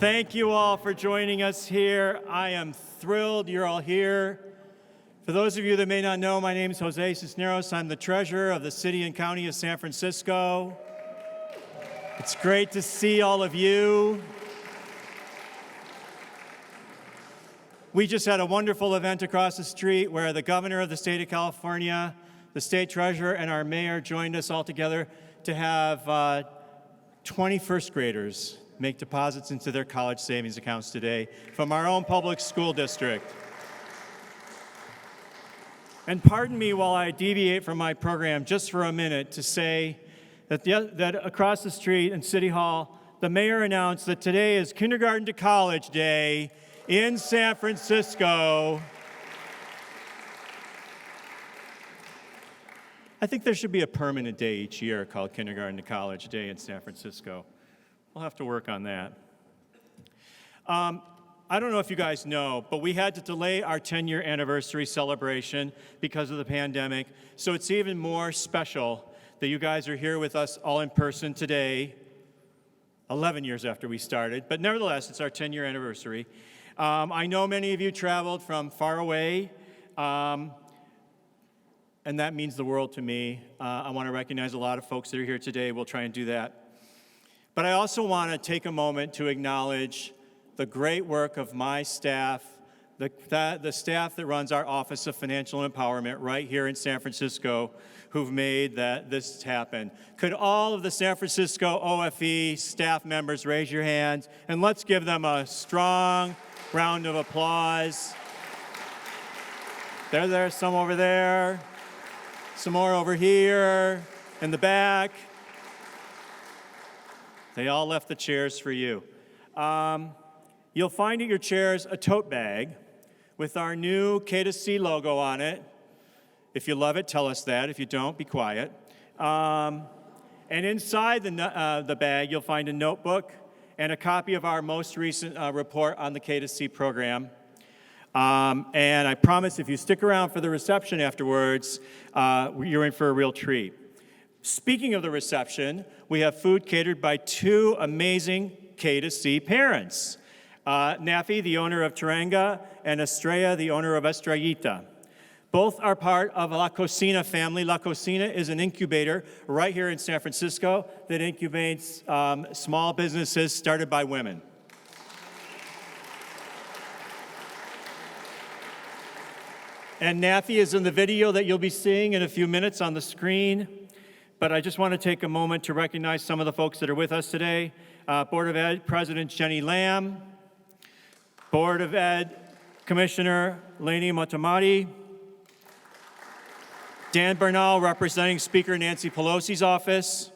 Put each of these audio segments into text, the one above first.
Thank you all for joining us here. I am thrilled you're all here. For those of you that may not know, my name is Jose Cisneros. I'm the treasurer of the City and County of San Francisco. It's great to see all of you. We just had a wonderful event across the street where the governor of the state of California, the state treasurer, and our mayor joined us all together to have 20 first graders make deposits into their college savings accounts today from our own public school district. And pardon me while I deviate from my program just for a minute to say that across the street in City Hall, the mayor announced that today is Kindergarten to College Day in San Francisco. I think there should be a permanent day each year called Kindergarten to College Day in San Francisco. We'll have to work on that. I don't know if you guys know, but we had to delay our 10-year anniversary celebration because of the pandemic, so it's even more special that you guys are here with us all in person today, 11 years after we started, but nevertheless, it's our 10-year anniversary. I know many of you traveled from far away, and that means the world to me. I want to recognize a lot of folks that are here today. We'll try and do that. But I also want to take a moment to acknowledge the great work of my staff, the staff that runs our Office of Financial Empowerment right here in San Francisco, who've made this happen. Could all of the San Francisco OFE staff members raise your hands, and let's give them a strong round of applause. There's some over there, some more over here, in the back. They all left the chairs for you. You'll find at your chairs a tote bag with our new K2C logo on it. If you love it, tell us that. If you don't, be quiet. And inside the bag, you'll find a notebook and a copy of our most recent report on the K2C program. And I promise if you stick around for the reception afterwards, you're in for a real treat. Speaking of the reception, we have food catered by two amazing K2C parents. Nafi, the owner of Turanga, and Estrella, the owner of Estrellita. Both are part of La Cocina family. La Cocina is an incubator right here in San Francisco that incubates small businesses started by women. And Nafi is in the video that you'll be seeing in a few minutes on the screen. But I just want to take a moment to recognize some of the folks that are with us today. Board of Ed President Jenny Lamb, Board of Ed Commissioner Lainey Motamati, Dan Bernal representing Speaker Nancy Pelosi's office,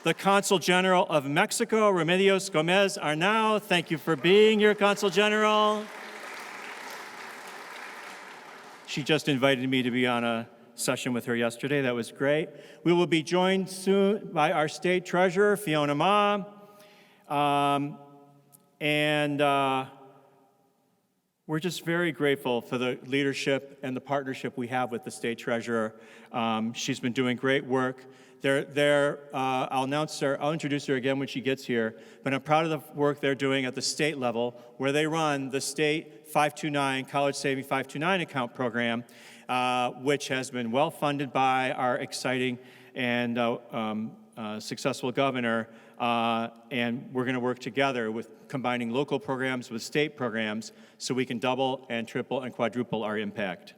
the Consul General of Mexico, Remedios Gomez Arnau. Thank you for being here, Consul General. She just invited me to be on a session with her yesterday. That was great. We will be joined soon by our state treasurer, Fiona Ma. We're just very grateful for the leadership and the partnership we have with the state treasurer. She's been doing great work. I'll introduce her again when she gets here, but I'm proud of the work they're doing at the state level, where they run the state 529, College Saving 529 account program, which has been well funded by our exciting and successful governor, and we're going to work together with combining local programs with state programs so we can double and triple and quadruple our impact.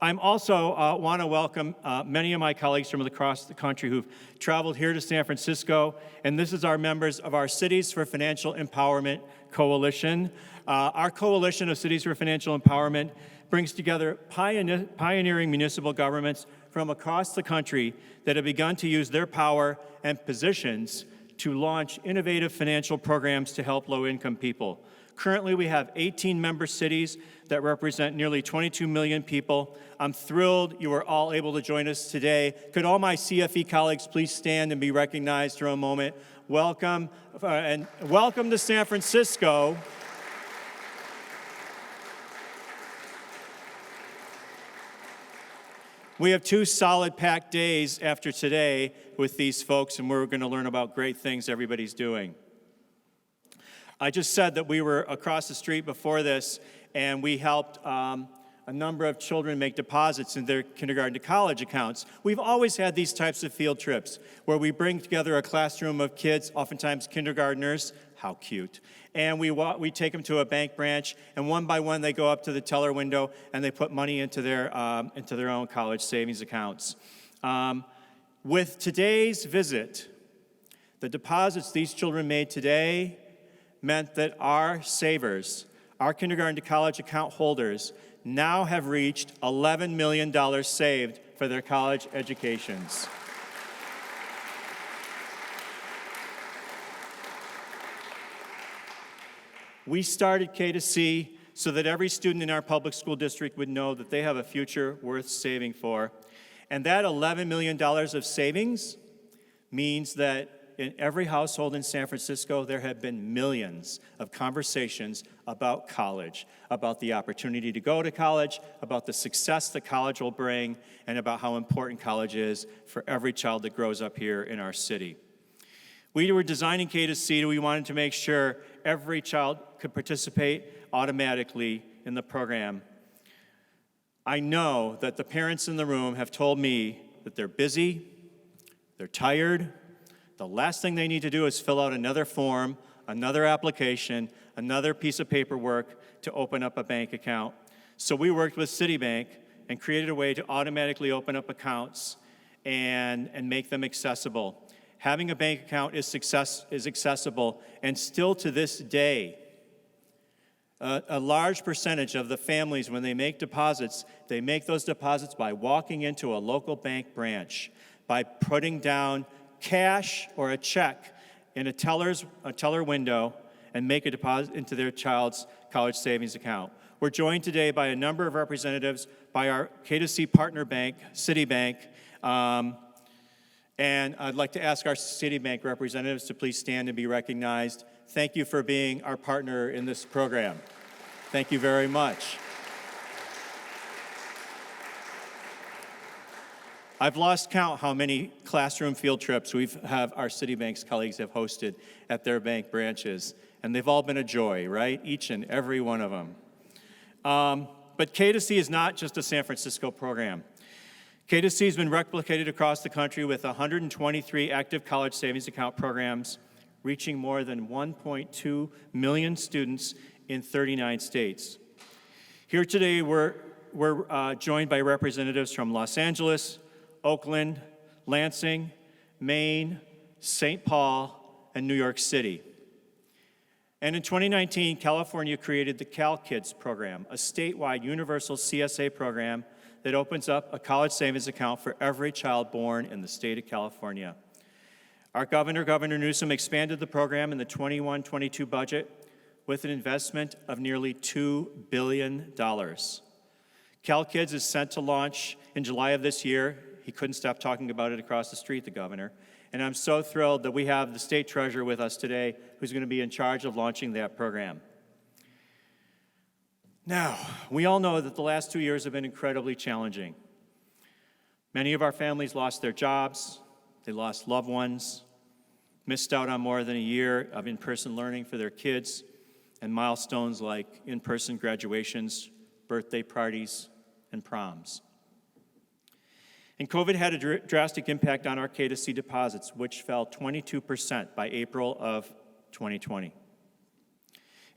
I'm also want to welcome many of my colleagues from across the country who've traveled here to San Francisco, and this is our members of our Cities for Financial Empowerment Coalition. Our coalition of Cities for Financial Empowerment brings together pioneering municipal governments from across the country that have begun to use their power and positions to launch innovative financial programs to help low-income people. Currently, we have 18 member cities that represent nearly 22 million people. I'm thrilled you are all able to join us today. Could all my CFE colleagues please stand and be recognized for a moment? Welcome, and welcome to San Francisco. We have 2 solid packed days after today with these folks, and we're going to learn about great things everybody's doing. I just said that we were across the street before this, and we helped a number of children make deposits in their kindergarten to college accounts. We've always had these types of field trips where we bring together a classroom of kids, oftentimes kindergartners, how cute, and we take them to a bank branch, and one by one they go up to the teller window and they put money into their own college savings accounts. With today's visit, the deposits these children made today meant that our savers, our kindergarten to college account holders, now have reached $11 million saved for their college educations. We started K2C so that every student in our public school district would know that they have a future worth saving for. And that $11 million of savings means that in every household in San Francisco, there have been millions of conversations about college, about the opportunity to go to college, about the success that college will bring, and about how important college is for every child that grows up here in our city. We were designing K2C, we wanted to make sure every child could participate automatically in the program. I know that the parents in the room have told me that they're busy, they're tired. The last thing they need to do is fill out another form, another application, another piece of paperwork to open up a bank account. So we worked with Citibank and created a way to automatically open up accounts and make them accessible. Having a bank account is accessible, and still to this day, a large percentage of the families, when they make those deposits by walking into a local bank branch, by putting down cash or a check in a teller window and make a deposit into their child's college savings account. We're joined today by a number of representatives by our K2C partner bank, Citibank, and I'd like to ask our Citibank representatives to please stand and be recognized. Thank you for being our partner in this program. Thank you very much. I've lost count how many classroom field trips our Citibank's colleagues have hosted at their bank branches, and they've all been a joy, right? Each and every one of them. But K2C is not just a San Francisco program. K2C has been replicated across the country with 123 active college savings account programs, reaching more than 1.2 million students in 39 states. Here today, we're joined by representatives from Los Angeles, Oakland, Lansing, Maine, St. Paul, and New York City. And in 2019, California created the CalKids program, a statewide universal CSA program that opens up a college savings account for every child born in the state of California. Our Governor Newsom, expanded the program in the 21-22 budget with an investment of nearly $2 billion. CalKids is set to launch in July of this year. He couldn't stop talking about it across the street, the governor. And I'm so thrilled that we have the state treasurer with us today who's going to be in charge of launching that program. Now, we all know that the last 2 years have been incredibly challenging. Many of our families lost their jobs, they lost loved ones, missed out on more than a year of in-person learning for their kids, and milestones like in-person graduations, birthday parties, and proms. And COVID had a drastic impact on our K2C deposits, which fell 22% by April of 2020.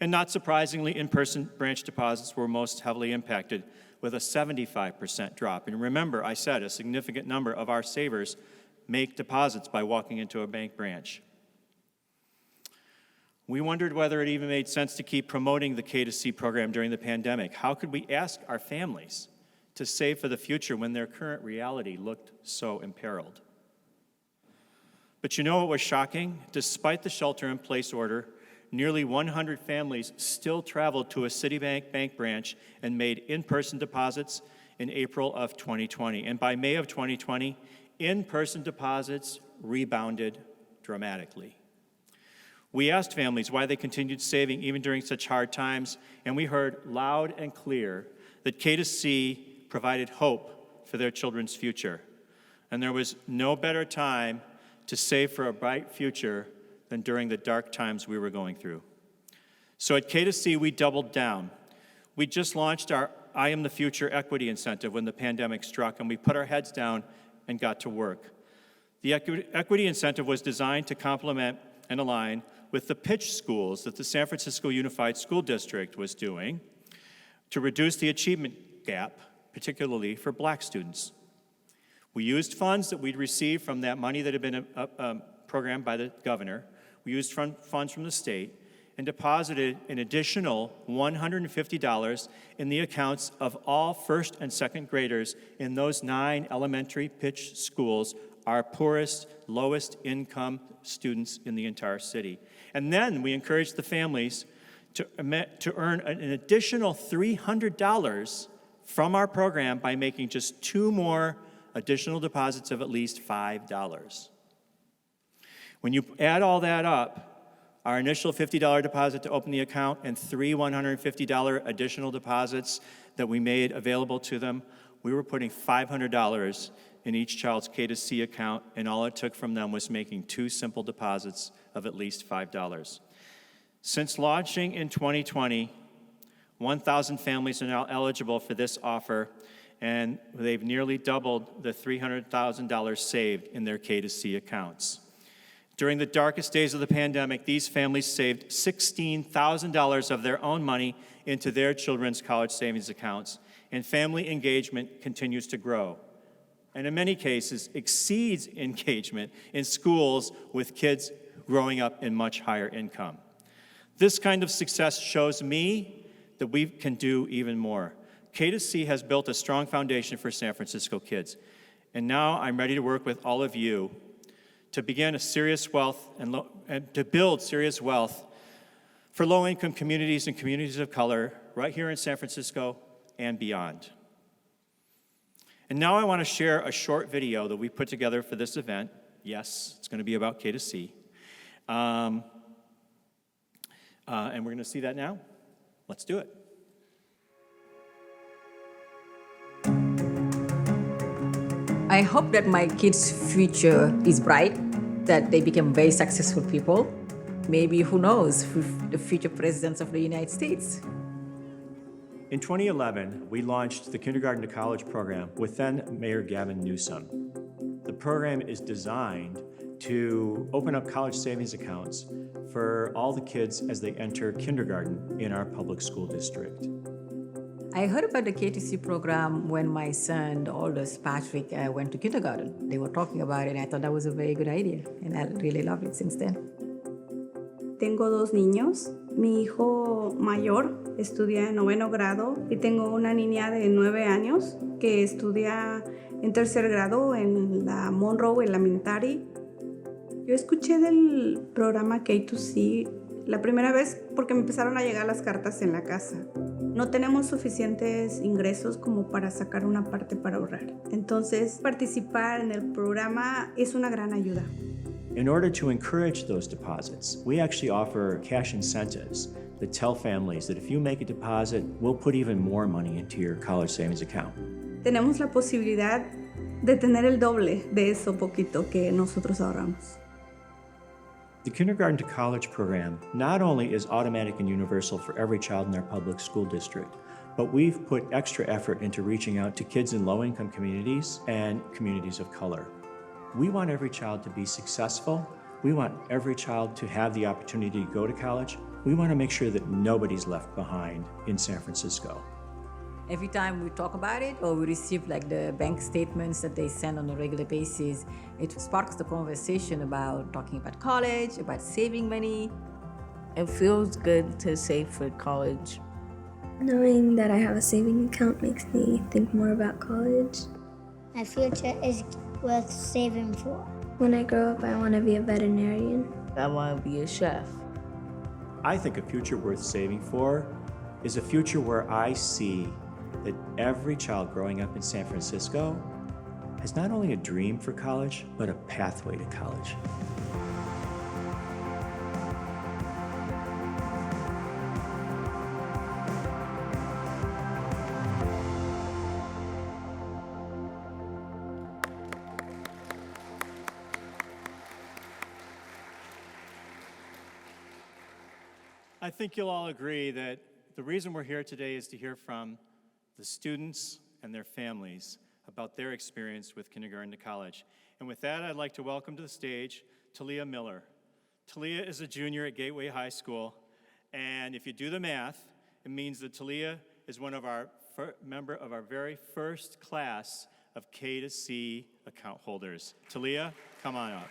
And not surprisingly, in-person branch deposits were most heavily impacted, with a 75% drop. And remember, I said a significant number of our savers make deposits by walking into a bank branch. We wondered whether it even made sense to keep promoting the K2C program during the pandemic. How could we ask our families to save for the future when their current reality looked so imperiled? But you know what was shocking? Despite the shelter-in-place order, nearly 100 families still traveled to a Citibank bank branch and made in-person deposits in April of 2020. And by May of 2020, in-person deposits rebounded dramatically. We asked families why they continued saving even during such hard times, and we heard loud and clear that K2C provided hope for their children's future. And there was no better time to save for a bright future than during the dark times we were going through. So at K2C, we doubled down. We just launched our I Am the Future Equity Incentive when the pandemic struck, and we put our heads down and got to work. The equity incentive was designed to complement and align with the pitch schools that the San Francisco Unified School District was doing to reduce the achievement gap, particularly for Black students. We used funds that we'd received from that money that had been programmed by the governor. We used funds from the state and deposited an additional $150 in the accounts of all first and second graders in those 9 elementary pitch schools, our poorest, lowest income students in the entire city. And then we encouraged the families to earn an additional $300 from our program by making just 2 more additional deposits of at least $5. When you add all that up, our initial $50 deposit to open the account and 3 $150 additional deposits that we made available to them, we were putting $500 in each child's K2C account, and all it took from them was making 2 simple deposits of at least $5. Since launching in 2020, 1,000 families are now eligible for this offer, and they've nearly doubled the $300,000 saved in their K2C accounts. During the darkest days of the pandemic, these families saved $16,000 of their own money into their children's college savings accounts, and family engagement continues to grow, and in many cases exceeds engagement in schools with kids growing up in much higher income. This kind of success shows me that we can do even more. K2C has built a strong foundation for San Francisco kids, and now I'm ready to work with all of you to begin a serious wealth and to build serious wealth for low-income communities and communities of color right here in San Francisco and beyond. And now I want to share a short video that we put together for this event. Yes, it's going to be about K2C. And we're going to see that now. Let's do it. I hope that my kids' future is bright, that they become very successful people. Maybe, who knows, the future presidents of the United States. In 2011, we launched the Kindergarten to College program with then Mayor Gavin Newsom. The program is designed to open up college savings accounts for all the kids as they enter kindergarten in our public school district. I heard about the K2C program when my son, the oldest, Patrick, went to kindergarten. They were talking about it, and I thought that was a very good idea, and I really love it since then. Tengo 2 niños. Mi hijo mayor estudia en 9º grado y tengo una niña de 9 años que estudia en 3er grado en la Monroe Elementary. Yo escuché del programa K2C la primera vez porque me empezaron a llegar las cartas en la casa. No tenemos suficientes ingresos como para sacar una parte para ahorrar. Entonces, participar en el programa es una gran ayuda. In order to encourage those deposits, we actually offer cash incentives that tell families that if you make a deposit, we'll put even more money into your college savings account. Tenemos la posibilidad de tener el doble de eso poquito que nosotros ahorramos. The Kindergarten to College program not only is automatic and universal for every child in our public school district, but we've put extra effort into reaching out to kids in low-income communities and communities of color. We want every child to be successful. We want every child to have the opportunity to go to college. We want to make sure that nobody's left behind in San Francisco. Every time we talk about it or we receive like the bank statements that they send on a regular basis, it sparks the conversation about talking about college, about saving money. It feels good to save for college. Knowing that I have a saving account makes me think more about college. My future is worth saving for. When I grow up, I want to be a veterinarian. I want to be a chef. I think a future worth saving for is a future where I see that every child growing up in San Francisco has not only a dream for college, but a pathway to college. I think you'll all agree that the reason we're here today is to hear from the students and their families about their experience with kindergarten to college. And with that, I'd like to welcome to the stage Talia Miller. Talia is a junior at Gateway High School, and if you do the math, it means that Talia is one of our member of our very first class of K2C account holders. Talia, come on up.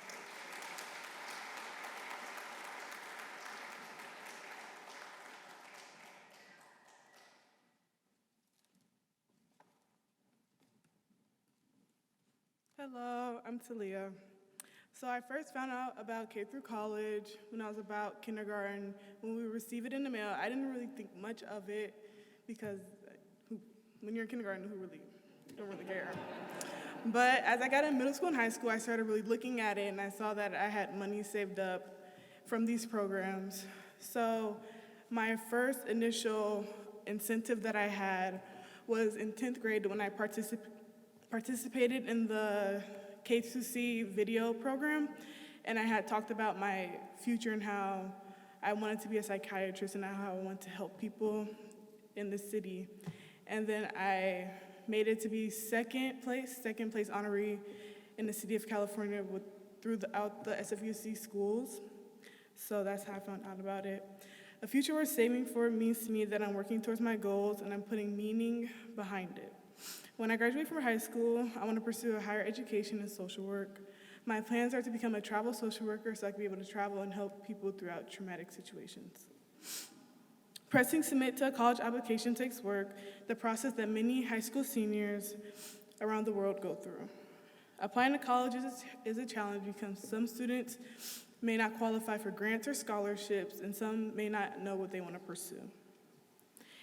Hello, I'm Talia. So I first found out about K through college when I was about kindergarten. When we received it in the mail, I didn't really think much of it because when you're in kindergarten, you don't really care. But as I got in middle school and high school, I started really looking at it, and I saw that I had money saved up from these programs. So my first initial incentive that I had was in 10th grade when I participated in the K2C video program, and I had talked about my future and how I wanted to be a psychiatrist and how I want to help people in the city. And then I made it to be second place honoree in the city of California throughout the SFUC schools. So that's how I found out about it. A future worth saving for means to me that I'm working towards my goals and I'm putting meaning behind it. When I graduate from high school, I want to pursue a higher education in social work. My plans are to become a travel social worker so I can be able to travel and help people throughout traumatic situations. Pressing submit to a college application takes work, the process that many high school seniors around the world go through. Applying to college is a challenge because some students may not qualify for grants or scholarships, and some may not know what they want to pursue.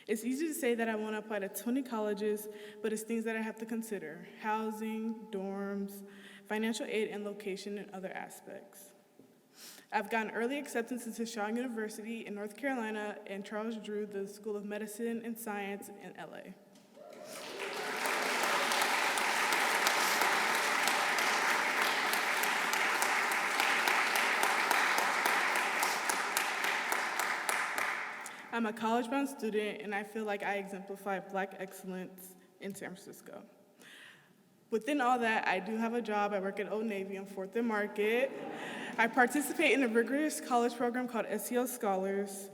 It's easy to say that I want to apply to 20 colleges, but it's things that I have to consider: housing, dorms, financial aid, and location, and other aspects. I've gotten early acceptance into Shaw University in North Carolina and Charles Drew, the School of Medicine and Science in LA. I'm a college-bound student, and I feel like I exemplify Black excellence in San Francisco. Within all that, I do have a job. I work at Old Navy on 4th and Market. I participate in a rigorous college program called SEL Scholars,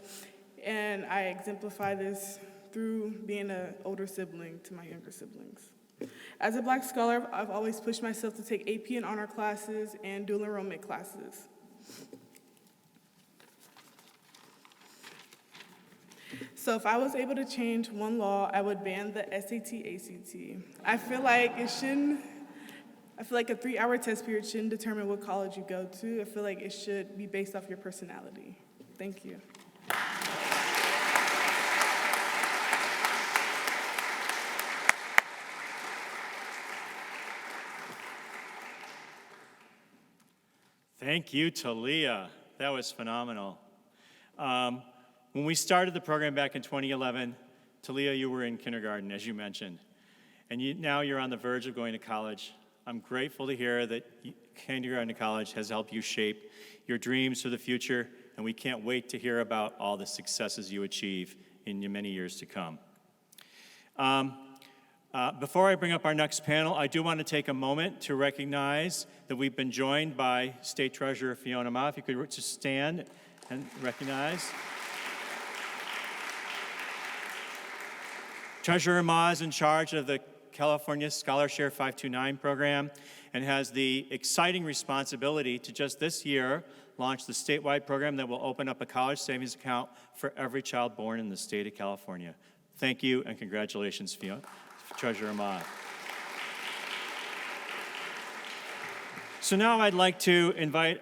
and I exemplify this through being an older sibling to my younger siblings. As a Black scholar, I've always pushed myself to take AP and honor classes and dual enrollment classes. So if I was able to change one law, I would ban the SAT-ACT. I feel like a 3-hour test period shouldn't determine what college you go to. I feel like it should be based off your personality. Thank you. Thank you, Talia. That was phenomenal. When we started the program back in 2011, Talia, you were in kindergarten, as you mentioned, and now you're on the verge of going to college. I'm grateful to hear that kindergarten to college has helped you shape your dreams for the future, and we can't wait to hear about all the successes you achieve in your many years to come. Before I bring up our next panel, I do want to take a moment to recognize that we've been joined by State Treasurer Fiona Ma. If you could just stand and recognize. Treasurer Ma is in charge of the California Scholarshare 529 program and has the exciting responsibility to just this year launch the statewide program that will open up a college savings account for every child born in the state of California. Thank you and congratulations, Fiona, Treasurer Ma. So now I'd like to invite,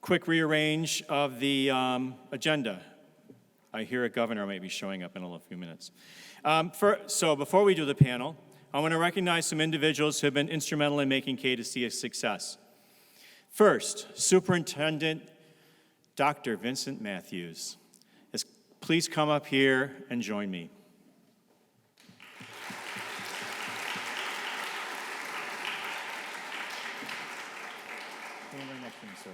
quick rearrange of the agenda. I hear a governor might be showing up in a few minutes. So before we do the panel, I want to recognize some individuals who have been instrumental in making K2C a success. First, Superintendent Dr. Vincent Matthews. Please come up here and join me. Stand right next to me, sir.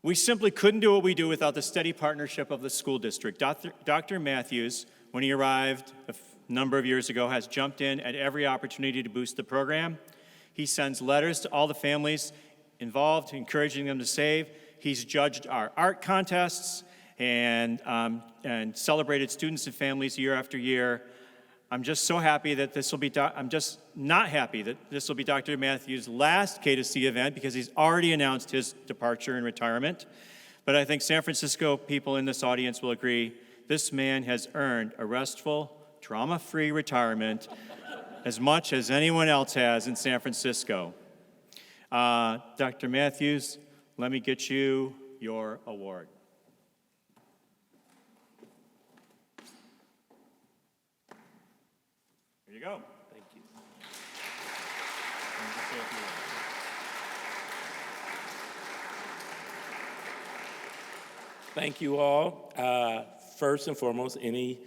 We simply couldn't do what we do without the steady partnership of the school district. Dr. Matthews, when he arrived a number of years ago, has jumped in at every opportunity to boost the program. He sends letters to all the families involved, encouraging them to save. He's judged our art contests and celebrated students and families year after year. I'm just so happy that this will be, I'm just not happy that this will be Dr. Matthews' last K2C event because he's already announced his departure and retirement. But I think San Francisco people in this audience will agree, this man has earned a restful, drama-free retirement as much as anyone else has in San Francisco. Dr. Matthews, let me get you your award. Here you go. Thank you. Thank you all. First and foremost, any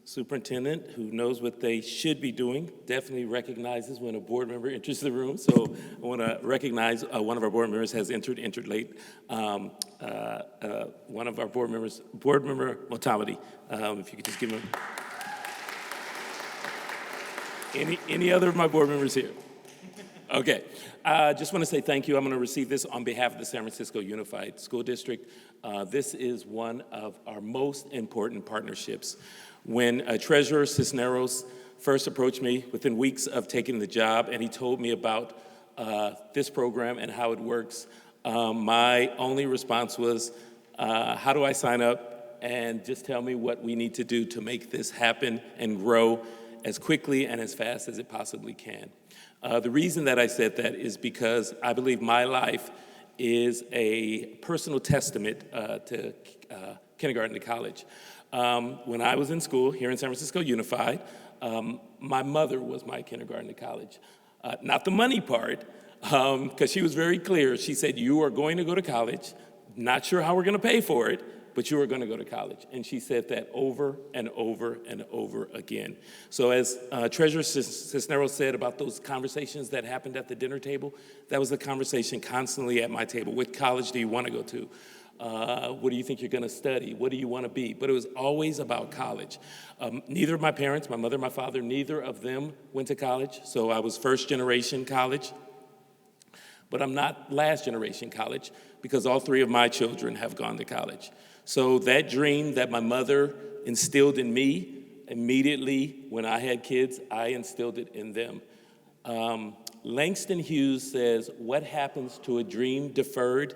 superintendent who knows what they should be doing definitely recognizes when a board member enters the room. So I want to recognize one of our board members has entered late. One of our board members, Board Member Motamedi, if you could just give him. Any other of my board members here? Okay. Just want to say thank you. I'm going to receive this on behalf of the San Francisco Unified School District. This is one of our most important partnerships. When Treasurer Cisneros first approached me within weeks of taking the job, and he told me about this program and how it works, my only response was, how do I sign up? And just tell me what we need to do to make this happen and grow as quickly and as fast as it possibly can. The reason that I said that is because I believe my life is a personal testament to kindergarten to college. When I was in school here in San Francisco Unified, my mother was my kindergarten to college. Not the money part, because she was very clear. She said, you are going to go to college, not sure how we're going to pay for it, but you are going to go to college. And she said that over and over and over again. So as Treasurer Cisneros said about those conversations that happened at the dinner table, that was the conversation constantly at my table. What college do you want to go to? What do you think you're going to study? What do you want to be? But it was always about college. Neither of my parents, my mother, my father, neither of them went to college. So I was first generation college. But I'm not last generation college because all three of my children have gone to college. So that dream that my mother instilled in me, immediately when I had kids, I instilled it in them. Langston Hughes says, what happens to a dream deferred?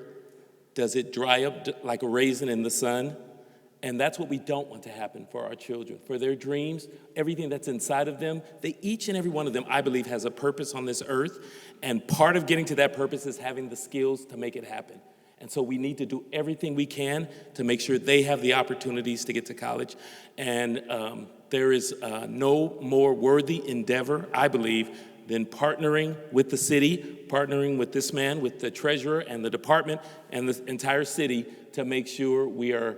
Does it dry up like a raisin in the sun? And that's what we don't want to happen for our children. For their dreams, everything that's inside of them, each and every one of them, I believe, has a purpose on this earth. And part of getting to that purpose is having the skills to make it happen. And so we need to do everything we can to make sure they have the opportunities to get to college. And there is no more worthy endeavor, I believe, than partnering with the city, partnering with this man, with the treasurer and the department and the entire city to make sure we are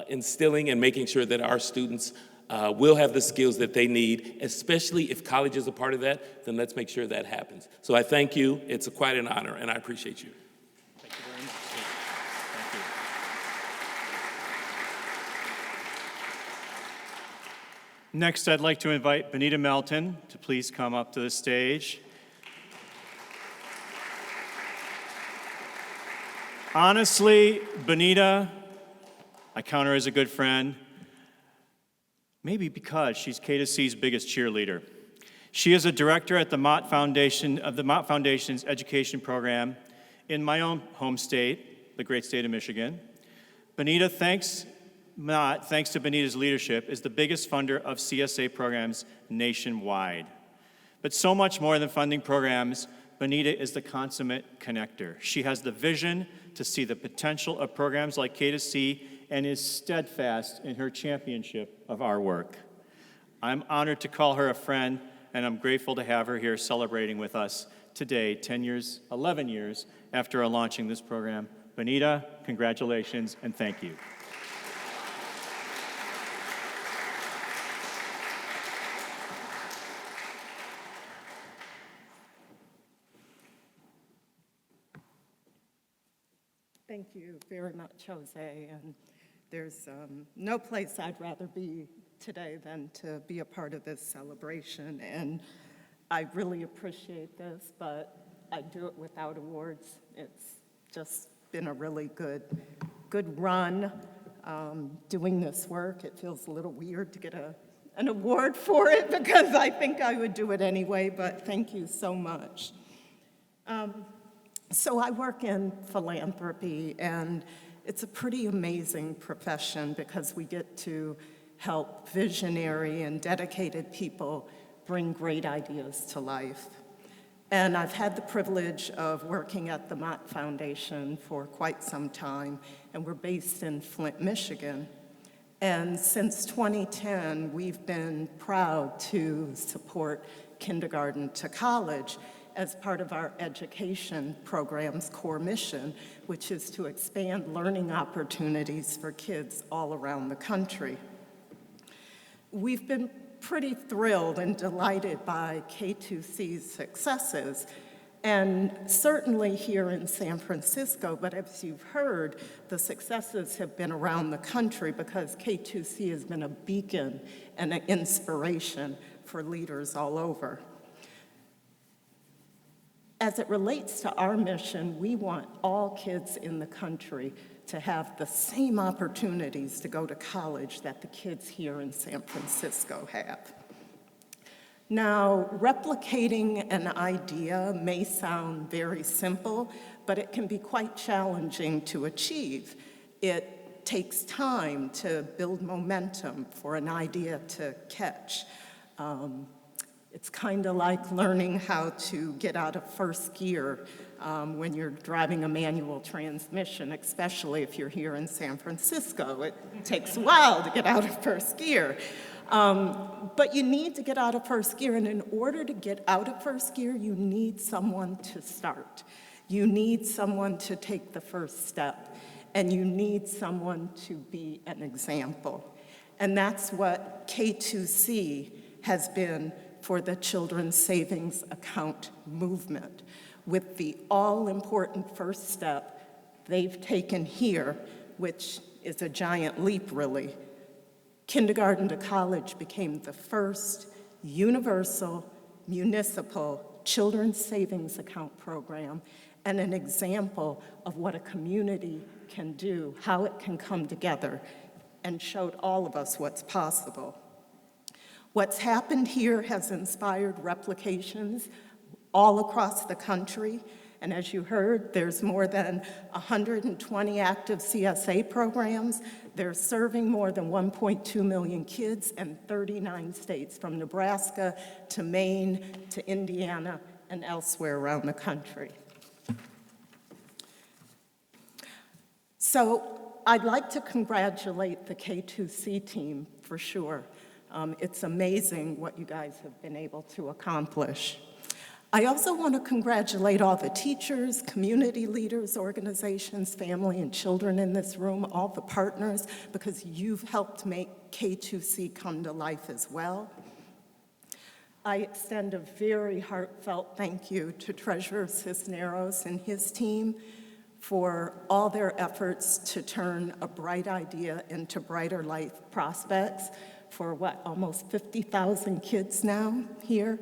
instilling and making sure that our students will have the skills that they need, especially if college is a part of that, then let's make sure that happens. So I thank you. It's quite an honor, and I appreciate you. Thank you very much. Thank you. Next, I'd like to invite Benita Melton to please come up to the stage. Honestly, Benita, I count her as a good friend, maybe because she's K2C's biggest cheerleader. She is a director at the Mott Foundation of the Mott Foundation's education program in my own home state, the great state of Michigan. Benita, thanks to Benita's leadership, is the biggest funder of CSA programs nationwide. But so much more than funding programs, Benita is the consummate connector. She has the vision to see the potential of programs like K2C and is steadfast in her championship of our work. I'm honored to call her a friend, and I'm grateful to have her here celebrating with us today, 11 years after launching this program. Benita, congratulations and thank you. Thank thank you very much, Jose. And there's no place I'd rather be today than to be a part of this celebration. And I really appreciate this, but I do it without awards. It's just been a really good run doing this work. It feels a little weird to get an award for it because I think I would do it anyway, but thank you so much. So I work in philanthropy, and it's a pretty amazing profession because we get to help visionary and dedicated people bring great ideas to life. And I've had the privilege of working at the Mott Foundation for quite some time, and we're based in Flint, Michigan. And since 2010, we've been proud to support kindergarten to college as part of our education program's core mission, which is to expand learning opportunities for kids all around the country. We've been pretty thrilled and delighted by K2C's successes, and certainly here in San Francisco, but as you've heard, the successes have been around the country because K2C has been a beacon and an inspiration for leaders all over. As it relates to our mission, we want all kids in the country to have the same opportunities to go to college that the kids here in San Francisco have. Now, replicating an idea may sound very simple, but it can be quite challenging to achieve. It takes time to build momentum for an idea to catch. It's kind of like learning how to get out of first gear when you're driving a manual transmission, especially if you're here in San Francisco. It takes a while to get out of first gear. But you need to get out of first gear, and in order to get out of first gear, you need someone to start. You need someone to take the first step, and you need someone to be an example. And that's what K2C has been for the Children's Savings Account movement. With the all-important first step they've taken here, which is a giant leap, really, kindergarten to college became the first universal municipal children's savings account program and an example of what a community can do, how it can come together, and showed all of us what's possible. What's happened here has inspired replications all across the country, and as you heard, there's more than 120 active CSA programs. They're serving more than 1.2 million kids in 39 states, from Nebraska to Maine to Indiana and elsewhere around the country. So I'd like to congratulate the K2C team for sure. It's amazing what you guys have been able to accomplish. I also want to congratulate all the teachers, community leaders, organizations, family, and children in this room, all the partners, because you've helped make K2C come to life as well. I extend a very heartfelt thank you to Treasurer Cisneros and his team for all their efforts to turn a bright idea into brighter life prospects for almost 50,000 kids now here.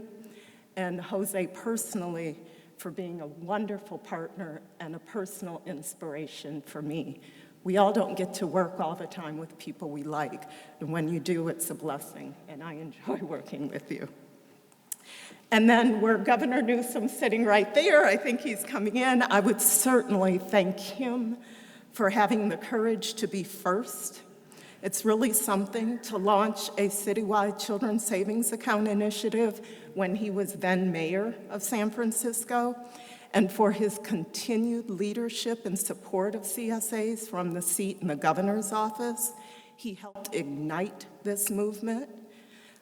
And Jose personally for being a wonderful partner and a personal inspiration for me. We all don't get to work all the time with people we like, and when you do, it's a blessing, and I enjoy working with you. And then where Governor Newsom's sitting right there, I think he's coming in, I would certainly thank him for having the courage to be first. It's really something to launch a citywide children's savings account initiative when he was then mayor of San Francisco, and for his continued leadership and support of CSAs from the seat in the governor's office. He helped ignite this movement.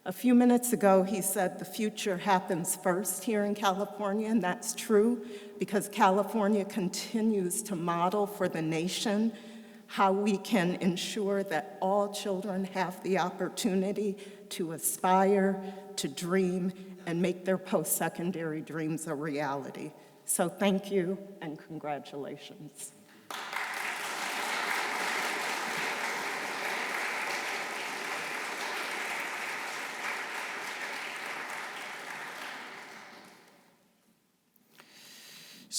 A few minutes ago, he said the future happens first here in California, and that's true because California continues to model for the nation how we can ensure that all children have the opportunity to aspire, to dream, and make their post-secondary dreams a reality. So thank you and congratulations.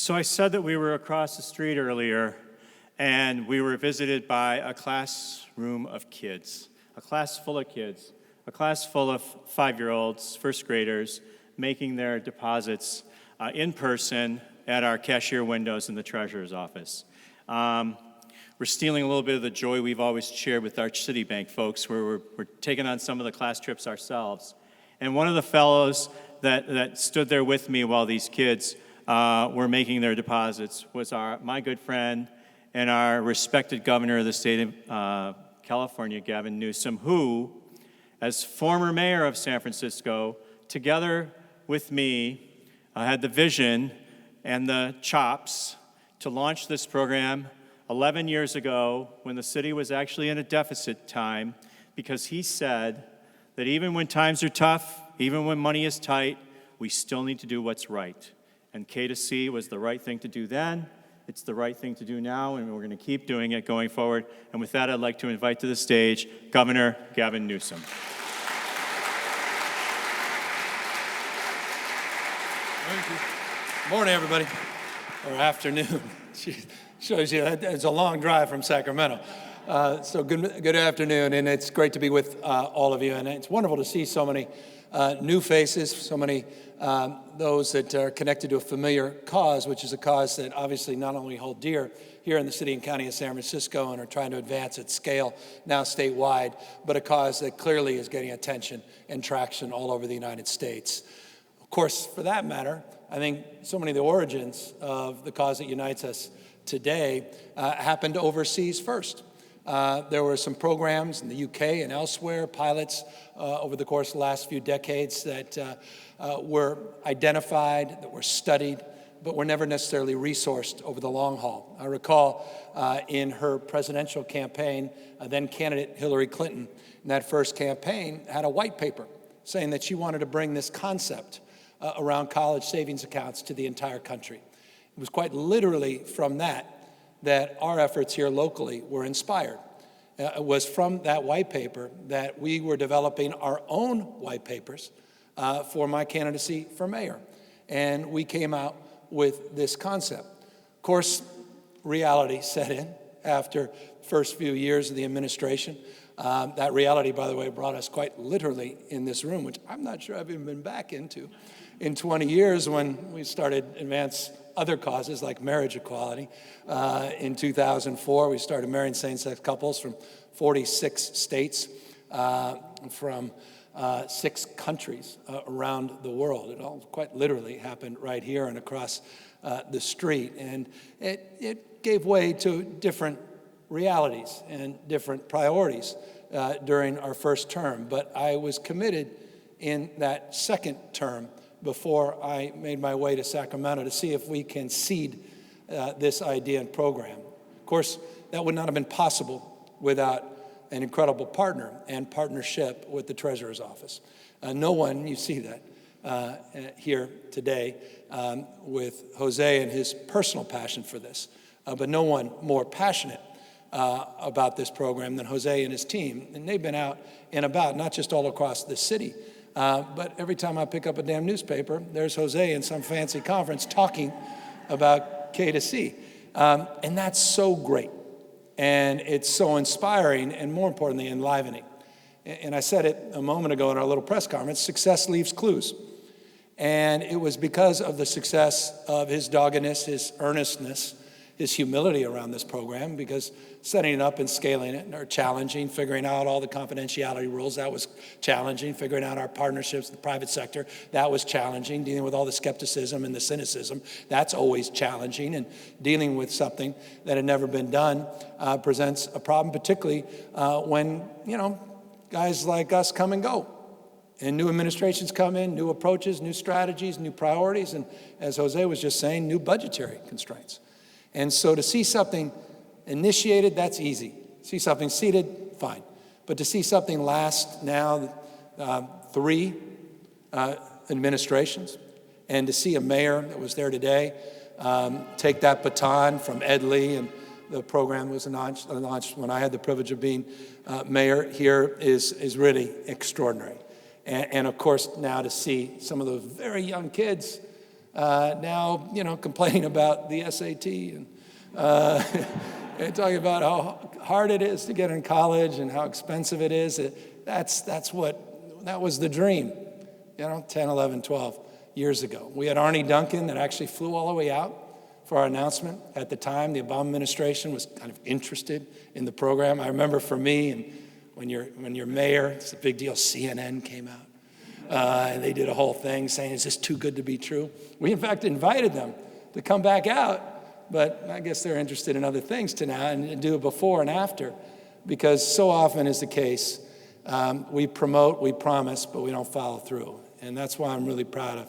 So I said that we were across the street earlier, and we were visited by a classroom of kids, a class full of kids, a class full of 5-year-olds, first graders, making their deposits in person at our cashier windows in the treasurer's office. We're stealing a little bit of the joy we've always shared with our Citibank folks, where we're taking on some of the class trips ourselves. And one of the fellows that stood there with me while these kids were making their deposits was my good friend and our respected governor of the state of California, Gavin Newsom, who, as former mayor of San Francisco, together with me, had the vision and the chops to launch this program 11 years ago when the city was actually in a deficit time, because he said that even when times are tough, even when money is tight, we still need to do what's right. And K2C was the right thing to do then, it's the right thing to do now, and we're going to keep doing it going forward. And with that, I'd like to invite to the stage Governor Gavin Newsom. Thank you. Morning, everybody, or afternoon. Shows you that it's a long drive from Sacramento. So good afternoon, and it's great to be with all of you. And it's wonderful to see so many new faces, so many those that are connected to a familiar cause, which is a cause that obviously not only hold dear here in the city and county of San Francisco and are trying to advance at scale now statewide, but a cause that clearly is getting attention and traction all over the United States. Of course, for that matter, I think so many of the origins of the cause that unites us today happened overseas first. There were some programs in the UK and elsewhere, pilots over the course of the last few decades that were identified, that were studied, but were never necessarily resourced over the long haul. I recall in her presidential campaign, then candidate Hillary Clinton, in that first campaign, had a white paper saying that she wanted to bring this concept around college savings accounts to the entire country. It was quite literally from that our efforts here locally were inspired. It was from that white paper that we were developing our own white papers for my candidacy for mayor. And we came out with this concept. Of course, reality set in after the first few years of the administration. That reality, by the way, brought us quite literally in this room, which I'm not sure I've even been back into in 20 years when we started advance other causes like marriage equality. In 2004, we started marrying same-sex couples from 46 states, from 6 countries around the world. It all quite literally happened right here and across the street. And it gave way to different realities and different priorities during our first term. But I was committed in that second term before I made my way to Sacramento to see if we can seed this idea and program. Of course, that would not have been possible without an incredible partner and partnership with the Treasurer's Office. No one, you see that here today with Jose and his personal passion for this, but no one more passionate about this program than Jose and his team. And they've been out and about, not just all across the city, but every time I pick up a damn newspaper, there's Jose in some fancy conference talking about K2C. And that's so great. And it's so inspiring and, more importantly, enlivening. And I said it a moment ago in our little press conference, success leaves clues. And it was because of the success of his doggedness, his earnestness, his humility around this program, because setting it up and scaling it are challenging, figuring out all the confidentiality rules, that was challenging, figuring out our partnerships with the private sector, that was challenging, dealing with all the skepticism and the cynicism, that's always challenging, and dealing with something that had never been done presents a problem, particularly when, guys like us come and go. And new administrations come in, new approaches, new strategies, new priorities, and as Jose was just saying, new budgetary constraints. And so to see something initiated, that's easy. See something seated, fine. But to see something last now 3 administrations, and to see a mayor that was there today take that baton from Ed Lee, and the program was launched when I had the privilege of being mayor here, is really extraordinary. And of course, now to see some of those very young kids now, complaining about the SAT and, and talking about how hard it is to get in college and how expensive it is. That was the dream, 10, 11, 12 years ago. We had Arnie Duncan that actually flew all the way out for our announcement. At the time, the Obama administration was kind of interested in the program. I remember for me, and when you're mayor, it's a big deal, CNN came out. And they did a whole thing saying, is this too good to be true? We, in fact, invited them to come back out, but I guess they're interested in other things to now and do it before and after, because so often is the case, we promote, we promise, but we don't follow through. And that's why I'm really proud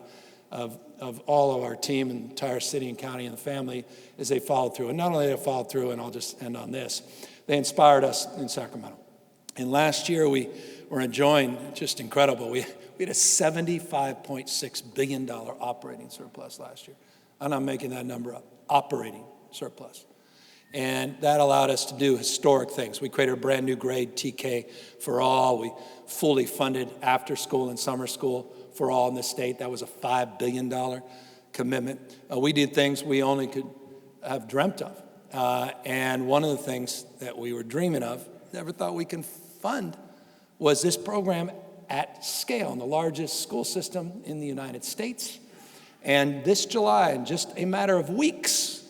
of all of our team and entire city and county and the family as they followed through. And not only they followed through, and I'll just end on this, they inspired us in Sacramento. And last year we were enjoying, just incredible, we had a $75.6 billion operating surplus last year. I'm not making that number up, operating surplus. And that allowed us to do historic things. We created a brand new grade, TK for all. We fully funded after school and summer school for all in the state. That was a $5 billion commitment. We did things we only could have dreamt of. And one of the things that we were dreaming of, never thought we can fund, was this program at scale in the largest school system in the United States. And this July, in just a matter of weeks,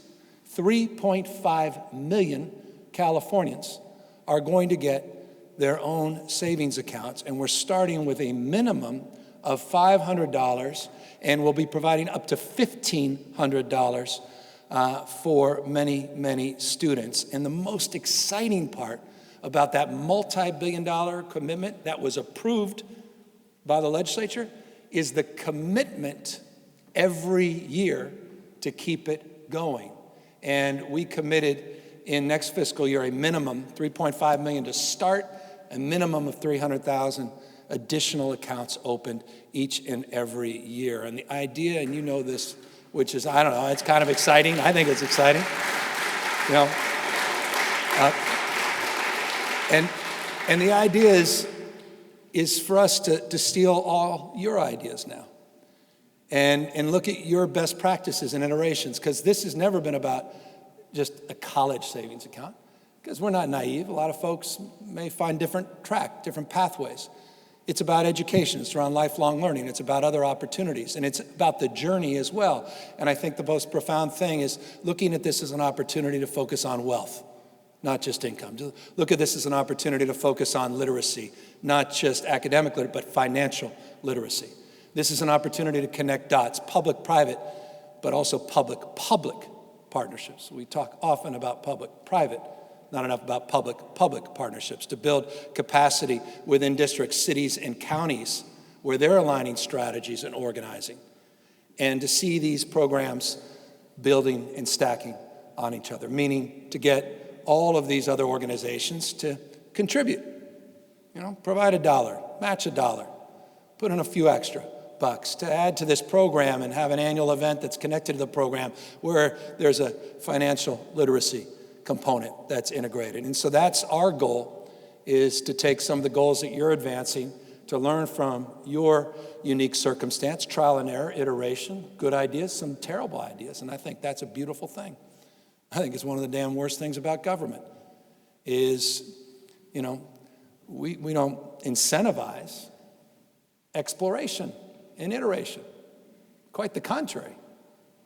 3.5 million Californians are going to get their own savings accounts. And we're starting with a minimum of $500, and we'll be providing up to $1,500 for many, many students. And the most exciting part about that multi-billion-dollar commitment that was approved by the legislature is the commitment every year to keep it going. And we committed in next fiscal year a minimum $3.5 million to start, a minimum of 300,000 additional accounts opened each and every year. And the idea, and you know this, which is, I don't know, it's kind of exciting. I think it's exciting. And the idea is for us to steal all your ideas now and look at your best practices and iterations, because this has never been about just a college savings account, because we're not naive. A lot of folks may find different pathways. It's about education. It's around lifelong learning. It's about other opportunities. And it's about the journey as well. And I think the most profound thing is looking at this as an opportunity to focus on wealth, not just income. Look at this as an opportunity to focus on literacy, not just academic literacy, but financial literacy. This is an opportunity to connect dots, public-private, but also public-public partnerships. We talk often about public-private, not enough about public-public partnerships, to build capacity within districts, cities, and counties where they're aligning strategies and organizing, and to see these programs building and stacking on each other, meaning to get all of these other organizations to contribute, provide $1, match $1, put in a few extra bucks to add to this program and have an annual event that's connected to the program where there's a financial literacy component that's integrated. And so that's our goal, is to take some of the goals that you're advancing, to learn from your unique circumstance, trial and error, iteration, good ideas, some terrible ideas. And I think that's a beautiful thing. I think it's one of the damn worst things about government is, we don't incentivize exploration and iteration. Quite the contrary.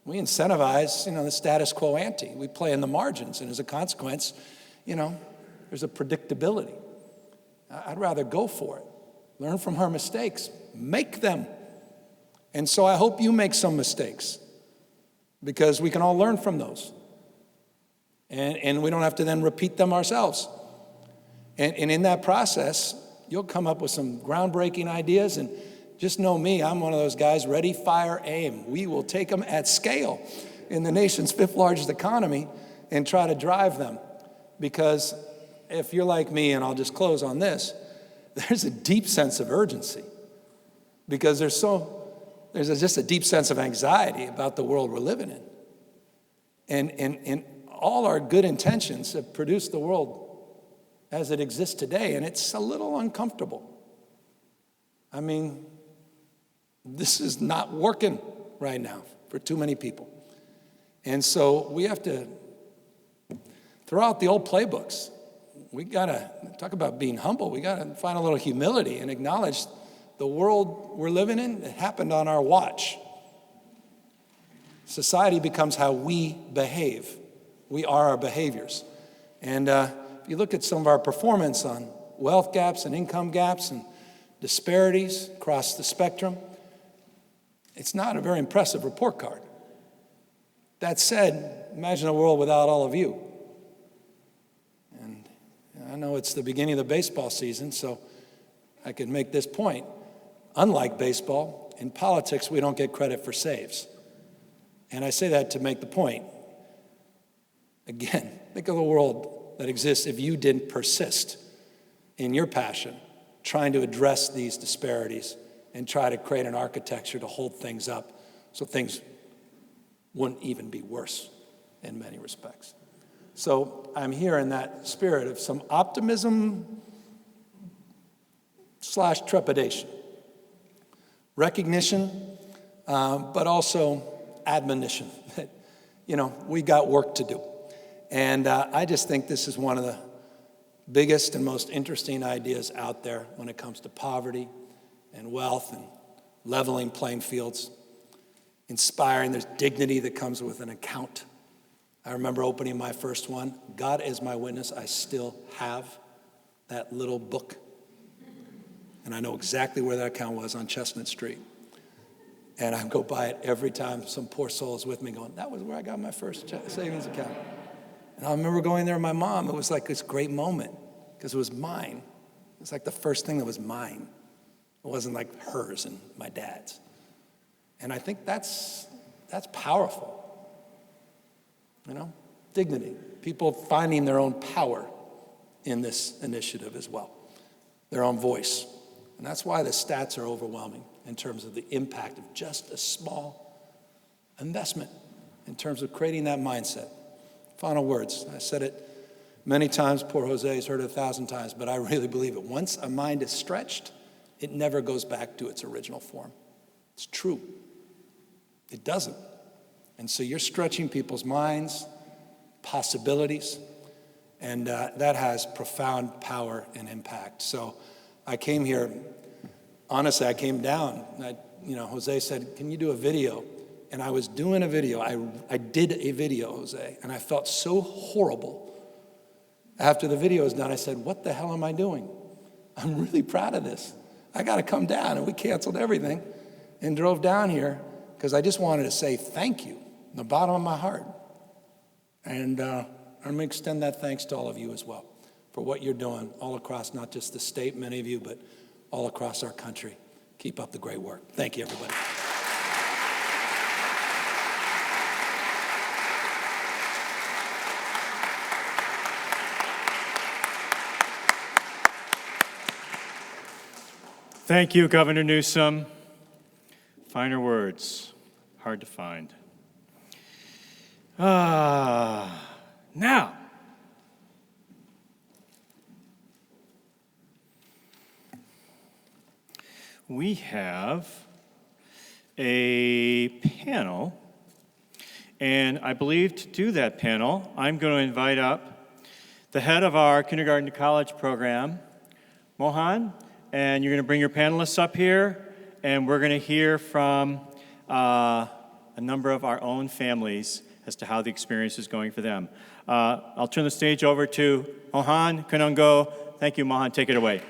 We incentivize, the status quo ante. We play in the margins, and as a consequence, there's a predictability. I'd rather go for it. Learn from her mistakes. Make them. And so I hope you make some mistakes, because we can all learn from those. And we don't have to then repeat them ourselves. And in that process, you'll come up with some groundbreaking ideas, and just know me, I'm one of those guys, ready, fire, aim. We will take them at scale in the nation's 5th largest economy and try to drive them. Because if you're like me, and I'll just close on this, there's a deep sense of urgency, because there's just a deep sense of anxiety about the world we're living in. And all our good intentions have produced the world as it exists today, and it's a little uncomfortable. I mean, this is not working right now for too many people. And so we have to throw out the old playbooks. We gotta talk about being humble. We gotta find a little humility and acknowledge the world we're living in, it happened on our watch. Society becomes how we behave. We are our behaviors. And if you look at some of our performance on wealth gaps and income gaps and disparities across the spectrum, it's not a very impressive report card. That said, imagine a world without all of you. And I know it's the beginning of the baseball season, so I could make this point. Unlike baseball, in politics, we don't get credit for saves. And I say that to make the point. Again, think of the world that exists if you didn't persist in your passion, trying to address these disparities and try to create an architecture to hold things up so things wouldn't even be worse in many respects. So I'm here in that spirit of some optimism / trepidation. Recognition, but also admonition that, we got work to do. And I just think this is one of the biggest and most interesting ideas out there when it comes to poverty and wealth and leveling playing fields, inspiring. There's dignity that comes with an account. I remember opening my first one. God is my witness, I still have that little book. And I know exactly where that account was on Chestnut Street. And I go by it every time some poor soul is with me going, that was where I got my first savings account. And I remember going there with my mom. It was like this great moment because it was mine. It was like the first thing that was mine. It wasn't like hers and my dad's. And I think that's powerful. Dignity. People finding their own power in this initiative as well, their own voice. And that's why the stats are overwhelming in terms of the impact of just a small investment in terms of creating that mindset. Final words. I said it many times. Poor Jose has heard it 1,000 times, but I really believe it. Once a mind is stretched, it never goes back to its original form. It's true. It doesn't. And so you're stretching people's minds, possibilities, and that has profound power and impact. So I came here, honestly, I came down. Jose said, can you do a video? And I was doing a video. I did a video, Jose, and I felt so horrible. After the video was done, I said, what the hell am I doing? I'm really proud of this. I got to come down. And we canceled everything and drove down here because I just wanted to say thank you from the bottom of my heart. And I'm going to extend that thanks to all of you as well for what you're doing all across, not just the state, many of you, but all across our country. Keep up the great work. Thank you, everybody. Thank you, Governor Newsom. Finer words, hard to find. Now, we have a panel, and I believe to do that panel, I'm going to invite up the head of our kindergarten to college program, Mohan, and you're going to bring your panelists up here, and we're going to hear from a number of our own families as to how the experience is going for them. I'll turn the stage over to Mohan Kanungo. Thank you, Mohan. Take it away.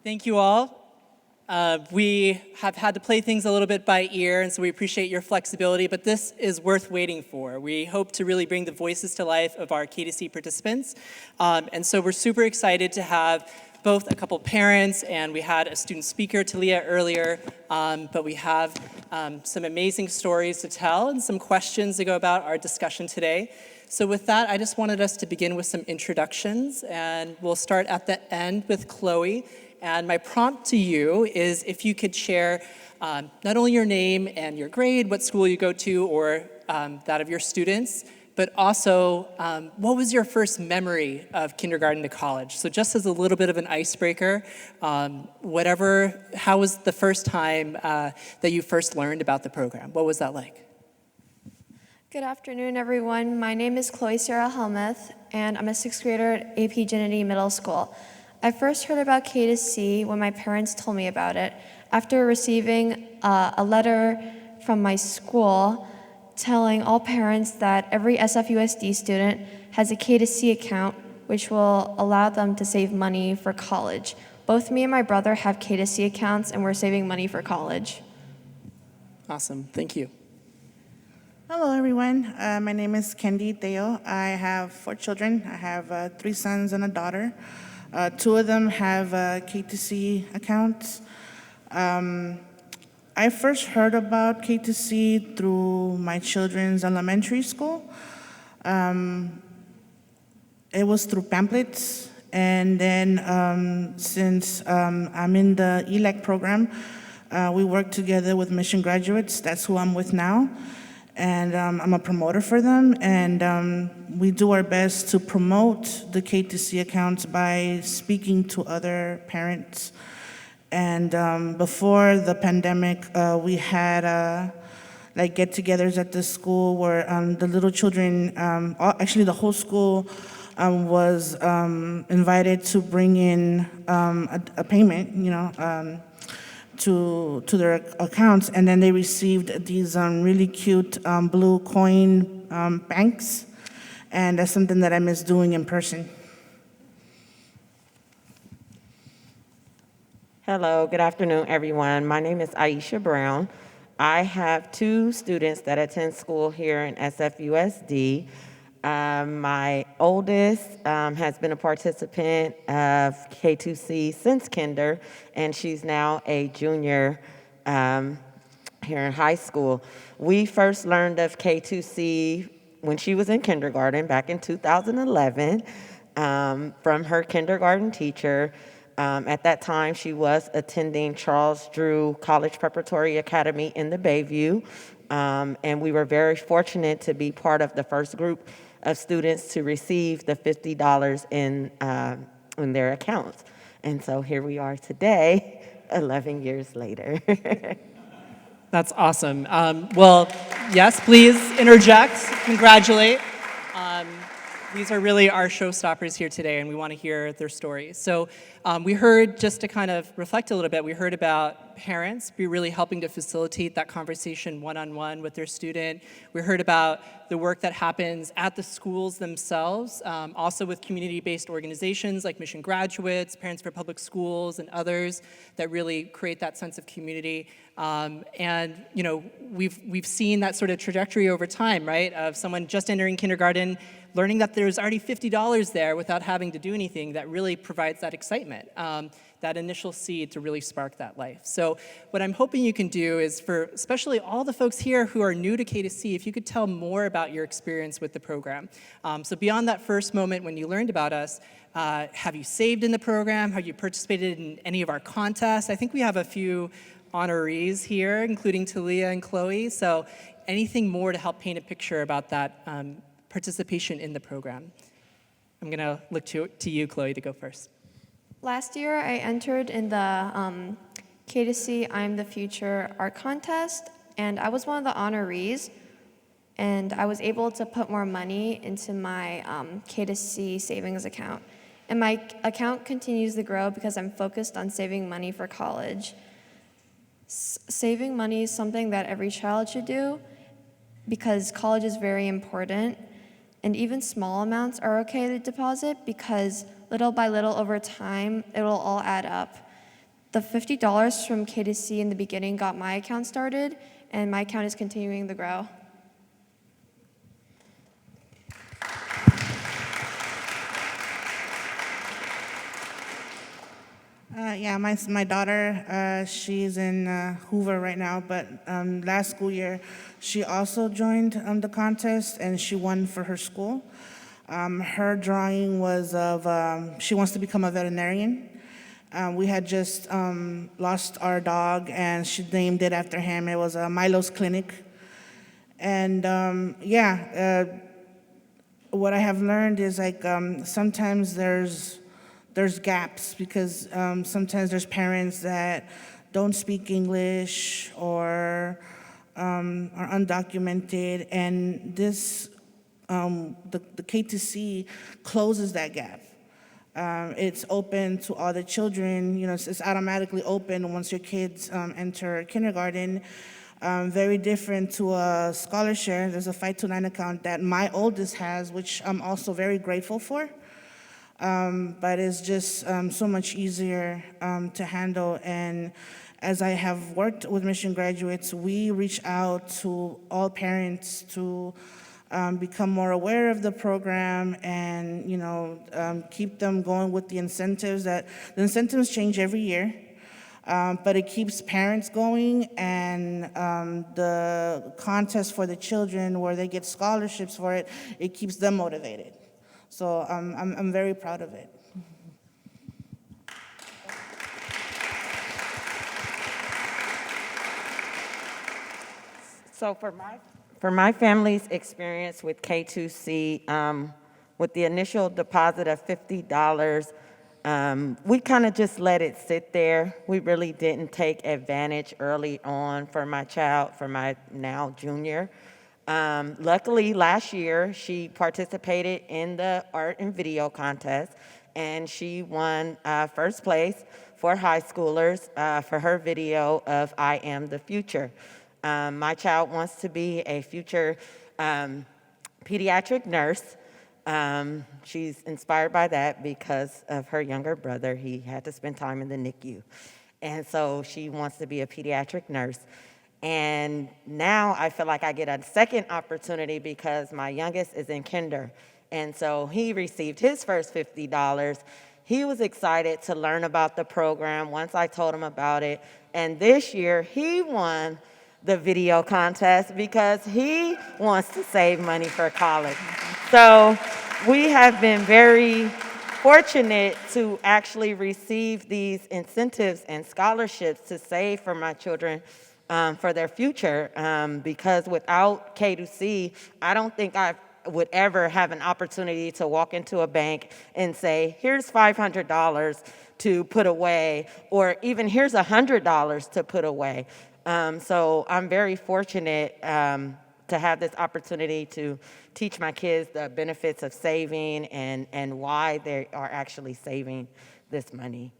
Thank you all. We have had to play things a little bit by ear, and so we appreciate your flexibility, but this is worth waiting for. We hope to really bring the voices to life of our K2C participants, and so we're super excited to have both a couple parents, and we had a student speaker, Talia, earlier, but we have some amazing stories to tell and some questions to go about our discussion today. So with that, I just wanted us to begin with some introductions, and we'll start at the end with Chloe. And my prompt to you is if you could share not only your name and your grade, what school you go to, or that of your students, but but also what was your first memory of kindergarten to college? So just as a little bit of an icebreaker, how was the first time that you first learned about the program? What was that like? Good afternoon, everyone. My name is Chloe Sarah Helmuth, and I'm a sixth grader at AP Genety Middle School. I first heard about K2C when my parents told me about it, after receiving a letter from my school telling all parents that every SFUSD student has a K2C account, which will allow them to save money for college. Both me and my brother have K2C accounts, and we're saving money for college. Awesome, thank you. Hello, everyone. My name is Kendi Theo. I have 4 children. I have 3 sons and a daughter. 2 of them have K2C accounts. I first heard about K2C through my children's elementary school. It was through pamphlets, and then since I'm in the ELEC program, we work together with Mission Graduates. That's who I'm with now. And I'm a promoter for them, and we do our best to promote the K2C accounts by speaking to other parents. And before the pandemic, we had like get-togethers at the school where the little children, actually the whole school was invited to bring in a payment, to their accounts, and then they received these really cute blue coin banks, and that's something that I miss doing in person. Hello, good afternoon, everyone. My name is Aisha Brown. I have 2 students that attend school here in SFUSD. My oldest has been a participant of K2C since kinder, and she's now a junior here in high school. We first learned of K2C when she was in kindergarten back in 2011 from her kindergarten teacher. At that time, she was attending Charles Drew College Preparatory Academy in the Bayview, and we were very fortunate to be part of the first group of students to receive the $50 in their accounts. And so here we are today, 11 years later. That's awesome. Well, yes, please interject, congratulate. These are really our showstoppers here today, and we want to hear their stories. So we heard, just to kind of reflect a little bit, we heard about parents be really helping to facilitate that conversation one-on-one with their student. We heard about the work that happens at the schools themselves, also with community-based organizations like Mission Graduates, Parents for Public Schools, and others that really create that sense of community. And we've seen that sort of trajectory over time, right, of someone just entering kindergarten, learning that there's already $50 there without having to do anything. That really provides that excitement, that initial seed to really spark that life. So what I'm hoping you can do is, for especially all the folks here who are new to K2C, if you could tell more about your experience with the program. So beyond that first moment when you learned about us, have you saved in the program? Have you participated in any of our contests? I think we have a few honorees here, including Talia and Chloe. So anything more to help paint a picture about that participation in the program? I'm going to look to you, Chloe, to go first. Last year, I entered in the K2C I'm the Future art contest, and I was one of the honorees, and I was able to put more money into my K2C savings account. And my account continues to grow because I'm focused on saving money for college. Saving money is something that every child should do because college is very important. And even small amounts are okay to deposit because little by little over time, it'll all add up. The $50 from K2C in the beginning got my account started, and my account is continuing to grow. Yeah, my daughter, she's in Hoover right now, but last school year, she also joined the contest, and she won for her school. Her drawing was of, she wants to become a veterinarian. We had just lost our dog, and she named it after him. It was Milo's Clinic. And what I have learned is like sometimes there's gaps because sometimes there's parents that don't speak English or are undocumented, and this the K2C closes that gap. It's open to all the children. You know, it's automatically open once your kids enter kindergarten. Very different to a scholar share. There's a 529 account that my oldest has, which I'm also very grateful for. But it's just so much easier to handle. And as I have worked with Mission Graduates, we reach out to all parents to become more aware of the program and, you know, keep them going with the incentives. The incentives change every year. But it keeps parents going, and the contest for the children where they get scholarships for it, it keeps them motivated. So I'm very proud of it. So for my family's experience with K2C, with the initial deposit of $50, we kind of just let it sit there. We really didn't take advantage early on for my child, for my now junior. Luckily, last year, she participated in the art and video contest, and she won first place for high schoolers for her video of I Am the Future. My child wants to be a future pediatric nurse. She's inspired by that because of her younger brother. He had to spend time in the NICU. And so she wants to be a pediatric nurse. And now I feel like I get a second opportunity because my youngest is in kinder. And so he received his first $50. He was excited to learn about the program once I told him about it. And this year he won the video contest because he wants to save money for college. So we have been very fortunate to actually receive these incentives and scholarships to save for my children for their future, because without K2C, I don't think I would ever have an opportunity to walk into a bank and say, here's $500 to put away, or even here's $100 to put away. So I'm very fortunate to have this opportunity to teach my kids the benefits of saving and why they are actually saving this money.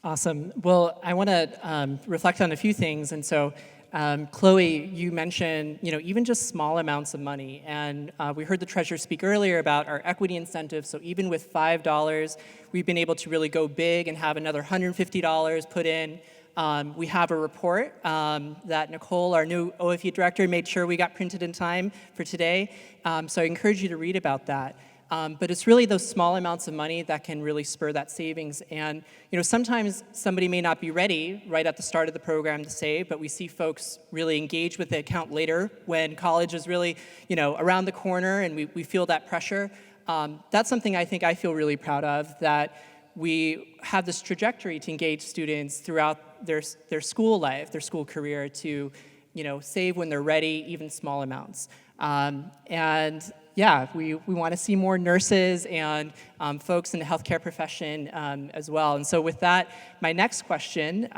Awesome. Well, I want to reflect on a few things. And so, Chloe, you mentioned, even just small amounts of money. And we heard the treasurer speak earlier about our equity incentives. So even with $5, we've been able to really go big and have another $150 put in. We have a report that Nicole, our new OFE director, made sure we got printed in time for today. So I encourage you to read about that. But it's really those small amounts of money that can really spur that savings. And sometimes somebody may not be ready right at the start of the program to save, but we see folks really engage with the account later when college is really around the corner and we feel that pressure. That's something I think I feel really proud of, that we have this trajectory to engage students throughout their school life, their school career, to save when they're ready, even small amounts. And yeah, we want to see more nurses and folks in the healthcare profession as well. And so with that, my next question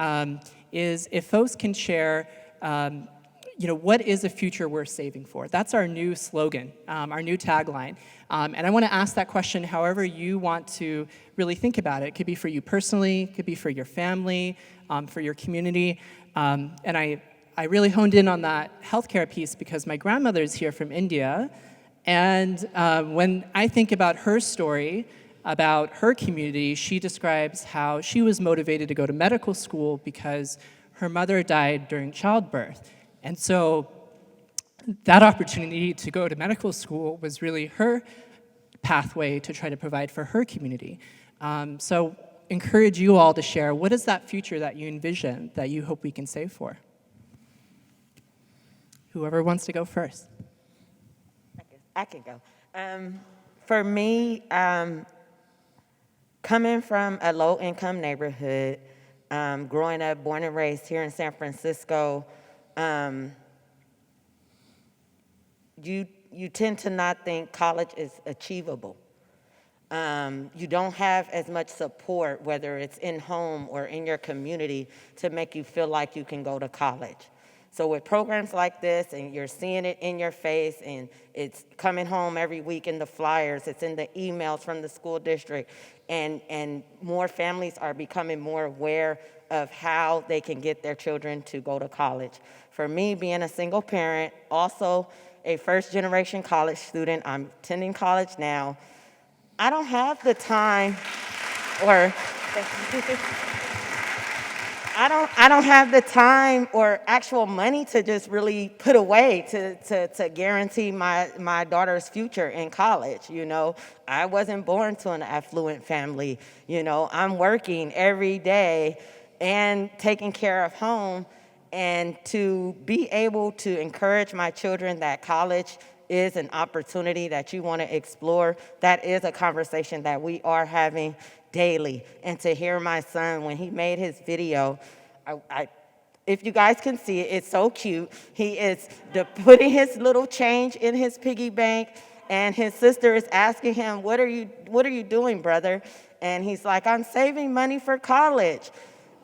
is if folks can share, what is a future worth saving for? That's our new slogan, our new tagline. And I want to ask that question however you want to really think about it. It could be for you personally, it could be for your family, for your community. And I really honed in on that healthcare piece because my grandmother is here from India. And when I think about her story, about her community, she describes how she was motivated to go to medical school because her mother died during childbirth. And so that opportunity to go to medical school was really her pathway to try to provide for her community. So encourage you all to share, what is that future that you envision, that you hope we can save for? Whoever wants to go first. I can go. For me, coming from a low-income neighborhood, growing up, born and raised here in San Francisco, you tend to not think college is achievable. You don't have as much support, whether it's in home or in your community, to make you feel like you can go to college. So with programs like this, and you're seeing it in your face, and it's coming home every week in the flyers, it's in the emails from the school district, and more families are becoming more aware of how they can get their children to go to college. For me, being a single parent, also a first-generation college student, I'm attending college now, I don't have the time, or I don't have the time or actual money to just really put away to guarantee my daughter's future in college. You know, I wasn't born to an affluent family. You know, I'm working every day and taking care of home, and to be able to encourage my children that college is an opportunity that you want to explore, that is a conversation that we are having daily. And to hear my son, when he made his video, if you guys can see it, it's so cute. He is putting his little change in his piggy bank, and his sister is asking him, what are you doing, brother? And he's like, I'm saving money for college.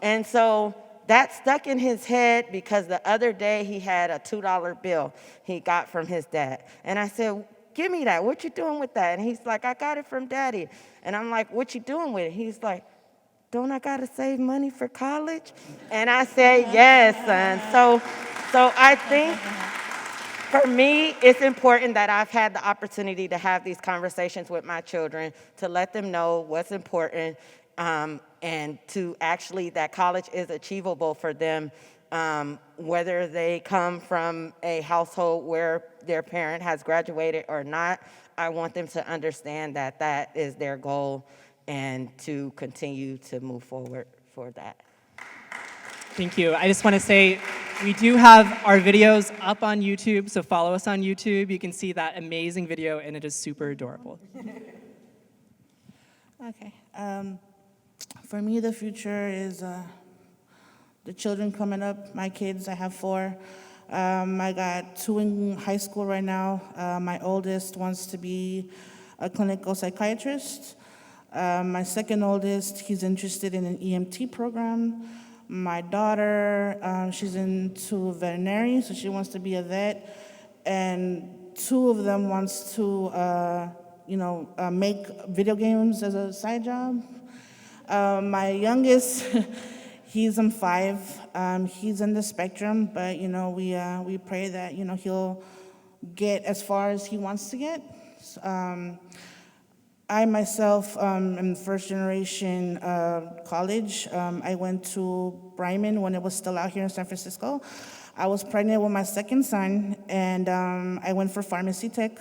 And so that stuck in his head, because the other day he had a $2 bill he got from his dad. And I said, give me that. What you doing with that? And he's like, I got it from Daddy. And I'm like, what you doing with it? He's like, don't I gotta save money for college? And I said, yes, son. So I think for me, it's important that I've had the opportunity to have these conversations with my children, to let them know what's important, and to actually that college is achievable for them, whether they come from a household where their parent has graduated or not. I want them to understand that that is their goal, and to continue to move forward for that. Thank you. I just want to say we do have our videos up on YouTube, so follow us on YouTube. You can see that amazing video, and it is super adorable. Okay. For me, the future is the children coming up, my kids. I have 4. I got 2 in high school right now. My oldest wants to be a clinical psychiatrist. My second oldest, he's interested in an EMT program. My daughter, she's into veterinary, so she wants to be a vet. And 2 of them wants to, make video games as a side job. My youngest, he's in 5. He's in the spectrum, but we pray that he'll get as far as he wants to get. I myself am first generation college. I went to Bryman when it was still out here in San Francisco. I was pregnant with my second son, and I went for pharmacy tech.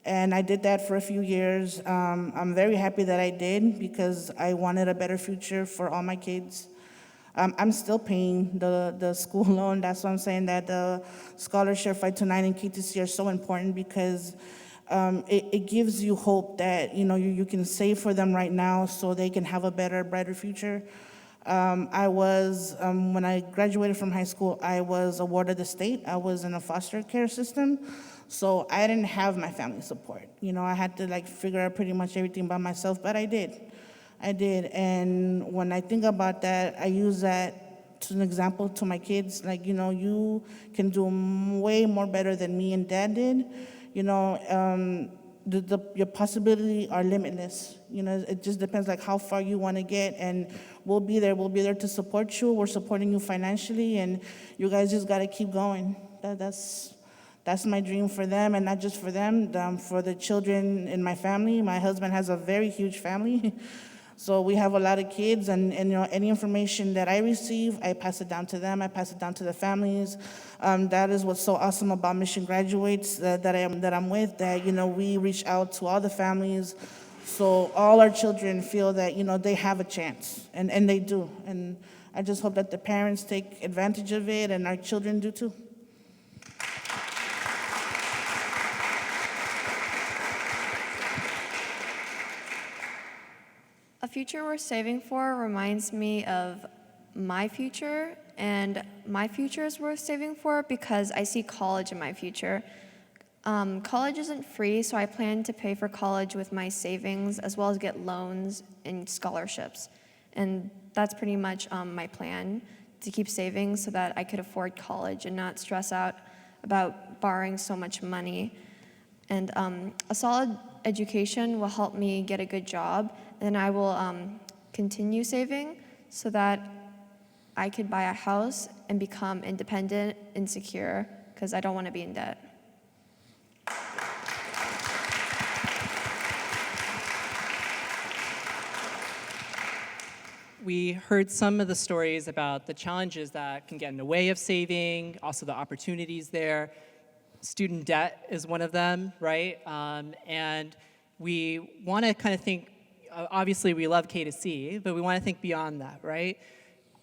And I did that for a few years. I'm very happy that I did, because I wanted a better future for all my kids. I'm still paying the school loan. That's why I'm saying that the scholarship 529 and K2C are so important, because it gives you hope that you can save for them right now so they can have a better, brighter future. I was, when I graduated from high school, I was awarded the state. I was in a foster care system, so I didn't have my family support. I had to figure out pretty much everything by myself, but I did. And when I think about that, I use that to an example to my kids. You can do way more better than me and Dad did. Your possibilities are limitless. It just depends how far you want to get, and we'll be there. We'll be there to support you. We're supporting you financially, and you guys just got to keep going. That's my dream for them, and not just for them, for the children in my family. My husband has a very huge family. So we have a lot of kids, and any information that I receive, I pass it down to them. I pass it down to the families. That is what's so awesome about Mission Graduates that I'm with. That we reach out to all the families, so all our children feel that they have a chance, and they do. And I just hope that the parents take advantage of it, and our children do too. A future worth saving for reminds me of my future, and my future is worth saving for because I see college in my future. College isn't free, so I plan to pay for college with my savings as well as get loans and scholarships. And that's pretty much my plan, to keep saving so that I could afford college and not stress out about borrowing so much money. And a solid education will help me get a good job, and I will continue saving so that I could buy a house and become independent and secure, because I don't want to be in debt. We heard some of the stories about the challenges that can get in the way of saving, also the opportunities there. Student debt is one of them, right? And we want to kind of think, obviously we love K2C, but we want to think beyond that, right?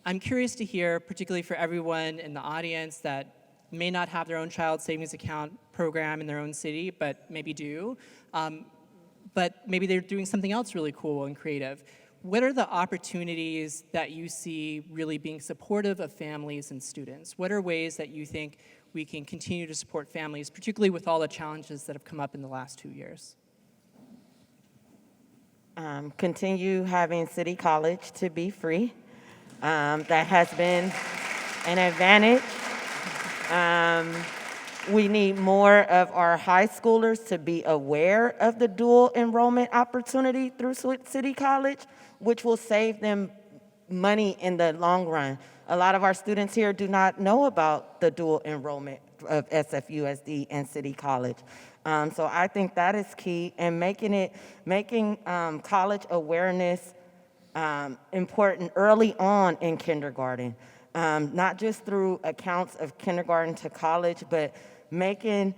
I'm curious to hear, particularly for everyone in the audience that may not have their own child savings account program in their own city, but maybe do, but maybe they're doing something else really cool and creative. What are the opportunities that you see really being supportive of families and students? What are ways that you think we can continue to support families, particularly with all the challenges that have come up in the last 2 years? Continue having City College to be free. That has been an advantage. We need more of our high schoolers to be aware of the dual enrollment opportunity through City College, which will save them money in the long run. A lot of our students here do not know about the dual enrollment of SFUSD and City College. So I think that is key, and making college awareness important early on in kindergarten, not just through accounts of kindergarten to college, but making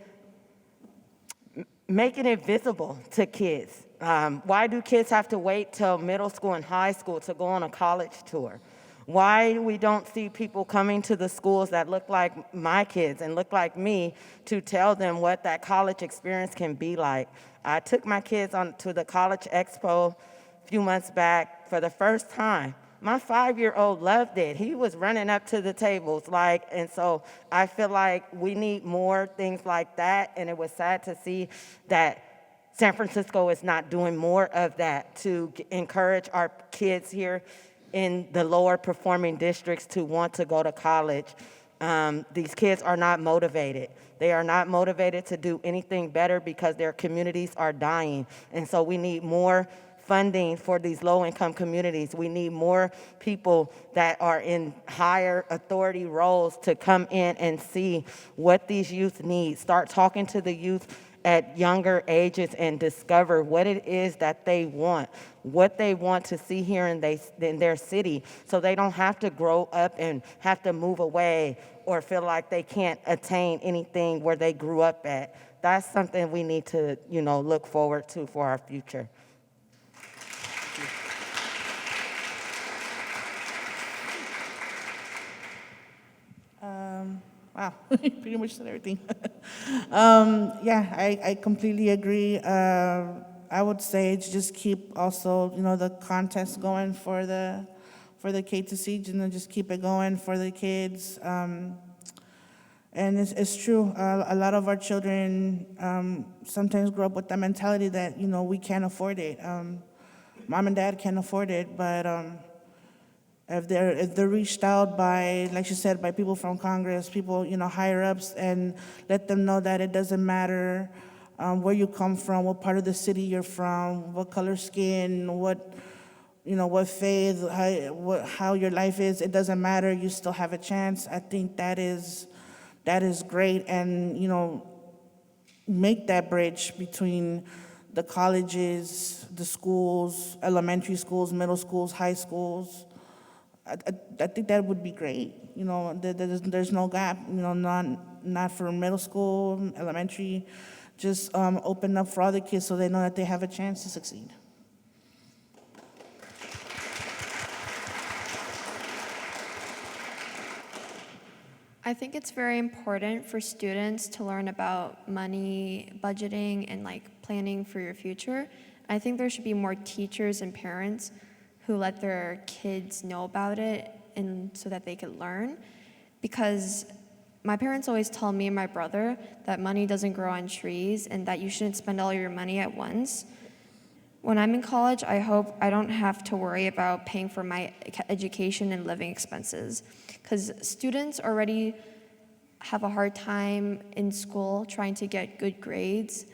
it visible to kids. Why do kids have to wait till middle school and high school to go on a college tour? Why we don't see people coming to the schools that look like my kids and look like me to tell them what that college experience can be like. I took my kids to the College Expo a few months back for the first time. My 5-year-old loved it. He was running up to the tables, and so I feel like we need more things like that, and it was sad to see that San Francisco is not doing more of that to encourage our kids here in the lower performing districts to want to go to college. These kids are not motivated. They are not motivated to do anything better because their communities are dying. And so we need more funding for these low-income communities. We need more people that are in higher authority roles to come in and see what these youth need. Start talking to the youth at younger ages and discover what it is that they want, what they want to see here in their city, so they don't have to grow up and have to move away or feel like they can't attain anything where they grew up at. That's something we need to, look forward to for our future. Wow, pretty much said everything. Yeah, I completely agree. I would say to just keep also, the contest going for the K2C, just keep it going for the kids. And it's true. A lot of our children sometimes grow up with the mentality that we can't afford it. Mom and dad can't afford it, but if they're reached out by, like you said, by people from Congress, people, higher ups, and let them know that it doesn't matter where you come from, what part of the city you're from, what color skin, what faith, how your life is, it doesn't matter, you still have a chance. I think that is great, and make that bridge between the colleges, the schools, elementary schools, middle schools, high schools. I think that would be great. There's no gap. Not for middle school, elementary. Just open up for other kids so they know that they have a chance to succeed. I think it's very important for students to learn about money, budgeting, and planning for your future. I think there should be more teachers and parents who let their kids know about it and so that they could learn. Because my parents always tell me and my brother that money doesn't grow on trees and that you shouldn't spend all your money at once. When I'm in college, I hope I don't have to worry about paying for my education and living expenses, because students already have a hard time in school trying to get good grades,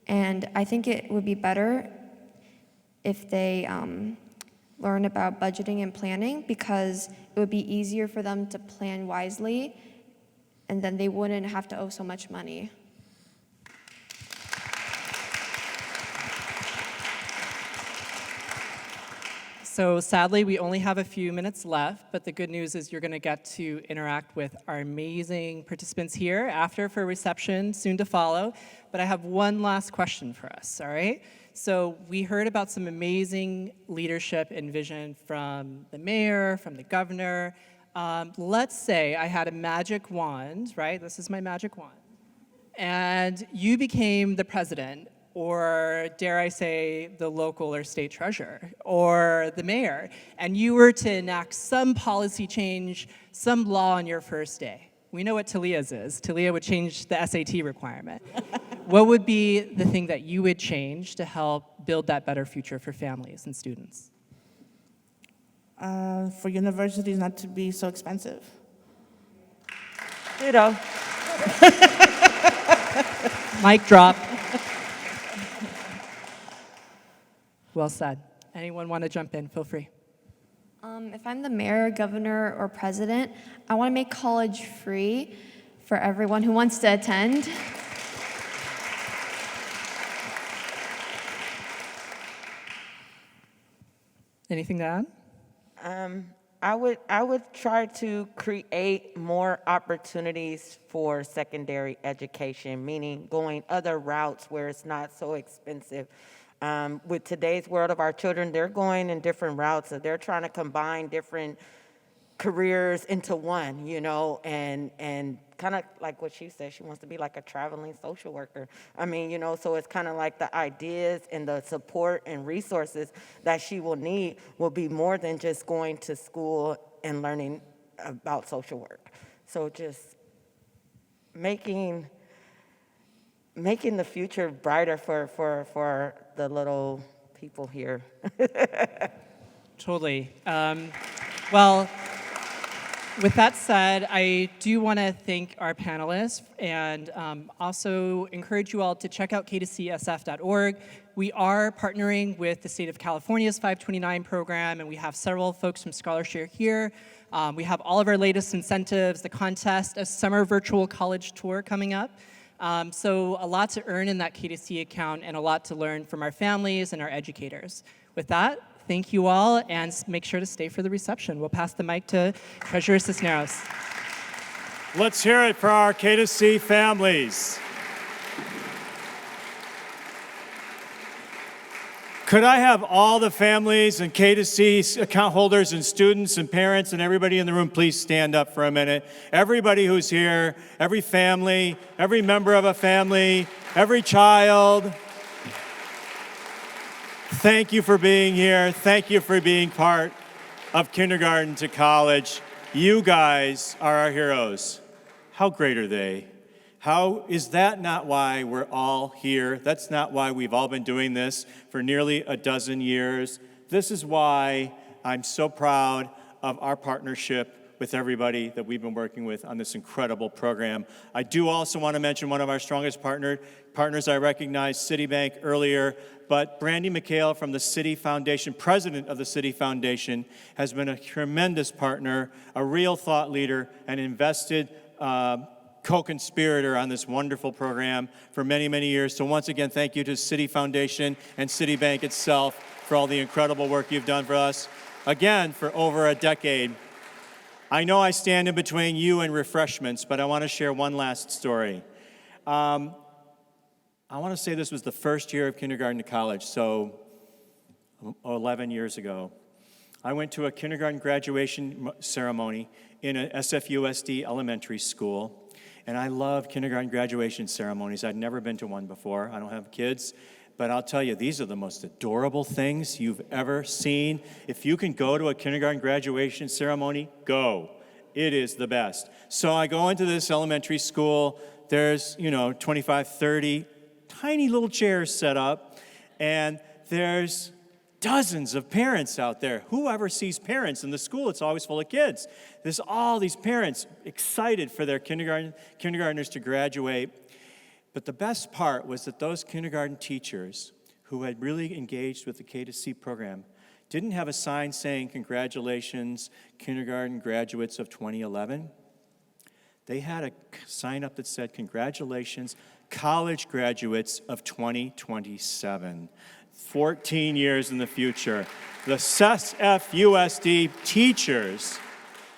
and I think it would be better if they learn about budgeting and planning, because it would be easier for them to plan wisely, and then they wouldn't have to owe so much money. So sadly, we only have a few minutes left, but the good news is you're going to get to interact with our amazing participants here after for a reception soon to follow. But I have one last question for us, all right? So we heard about some amazing leadership and vision from the mayor, from the governor. Let's say I had a magic wand, right? This is my magic wand. And you became the president, or dare I say, the local or state treasurer, or the mayor, and you were to enact some policy change, some law on your first day. We know what Talia's is. Talia would change the SAT requirement. What would be the thing that you would change to help build that better future for families and students? For universities not to be so expensive. You know. Mic drop. Well said. Anyone want to jump in? Feel free. If I'm the mayor, governor, or president, I want to make college free for everyone who wants to attend. Anything to add? I would try to create more opportunities for secondary education, meaning going other routes where it's not so expensive. With today's world of our children, they're going in different routes, so they're trying to combine different careers into one, you know, and kind of like what she said, she wants to be like a traveling social worker. I mean, you know, so it's kind of like the ideas and the support and resources that she will need will be more than just going to school and learning about social work. So just making the future brighter for the little people here. Totally. Well, with that said, I do want to thank our panelists and also encourage you all to check out K2CSF.org. We are partnering with the state of California's 529 program, and we have several folks from Scholarshare here. We have all of our latest incentives, the contest, a summer virtual college tour coming up. So a lot to earn in that K2C account and a lot to learn from our families and our educators. With that, thank you all, and make sure to stay for the reception. We'll pass the mic to Treasurer Cisneros. Let's hear it for our K2C families. Could I have all the families and K2C account holders and students and parents and everybody in the room please stand up for a minute? Everybody who's here, every family, every member of a family, every child. Thank you for being here. Thank you for being part of kindergarten to college. You guys are our heroes. How great are they? How is that not why we're all here? That's not why we've all been doing this for nearly a dozen years. This is why I'm so proud of our partnership with everybody that we've been working with on this incredible program. I do also want to mention one of our strongest partners. I recognized Citibank earlier, but Brandy McHale from the Citi Foundation, president of the Citi Foundation, has been a tremendous partner, a real thought leader, and invested co-conspirator on this wonderful program for many, many years. So once again, thank you to Citi Foundation and Citibank itself for all the incredible work you've done for us. Again, for over a decade. I know I stand in between you and refreshments, but I want to share one last story. I want to say this was the first year of kindergarten to college, so 11 years ago. I went to a kindergarten graduation ceremony in an SFUSD elementary school. And I love kindergarten graduation ceremonies. I'd never been to one before. I don't have kids. But I'll tell you, these are the most adorable things you've ever seen. If you can go to a kindergarten graduation ceremony, go. It is the best. So I go into this elementary school. There's, 25, 30 tiny little chairs set up, and there's dozens of parents out there. Whoever sees parents in the school, it's always full of kids. There's all these parents excited for their kindergartners to graduate. But the best part was that those kindergarten teachers who had really engaged with the K2C program didn't have a sign saying, "Congratulations, kindergarten graduates of 2011." They had a sign up that said, "Congratulations, college graduates of 2027. 14 years in the future. The SFUSD teachers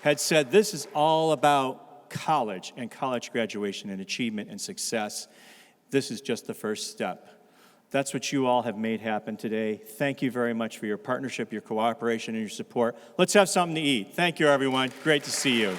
had said, this is all about college and college graduation and achievement and success. This is just the first step. That's what you all have made happen today. Thank you very much for your partnership, your cooperation, and your support. Let's have something to eat. Thank you, everyone. Great to see you.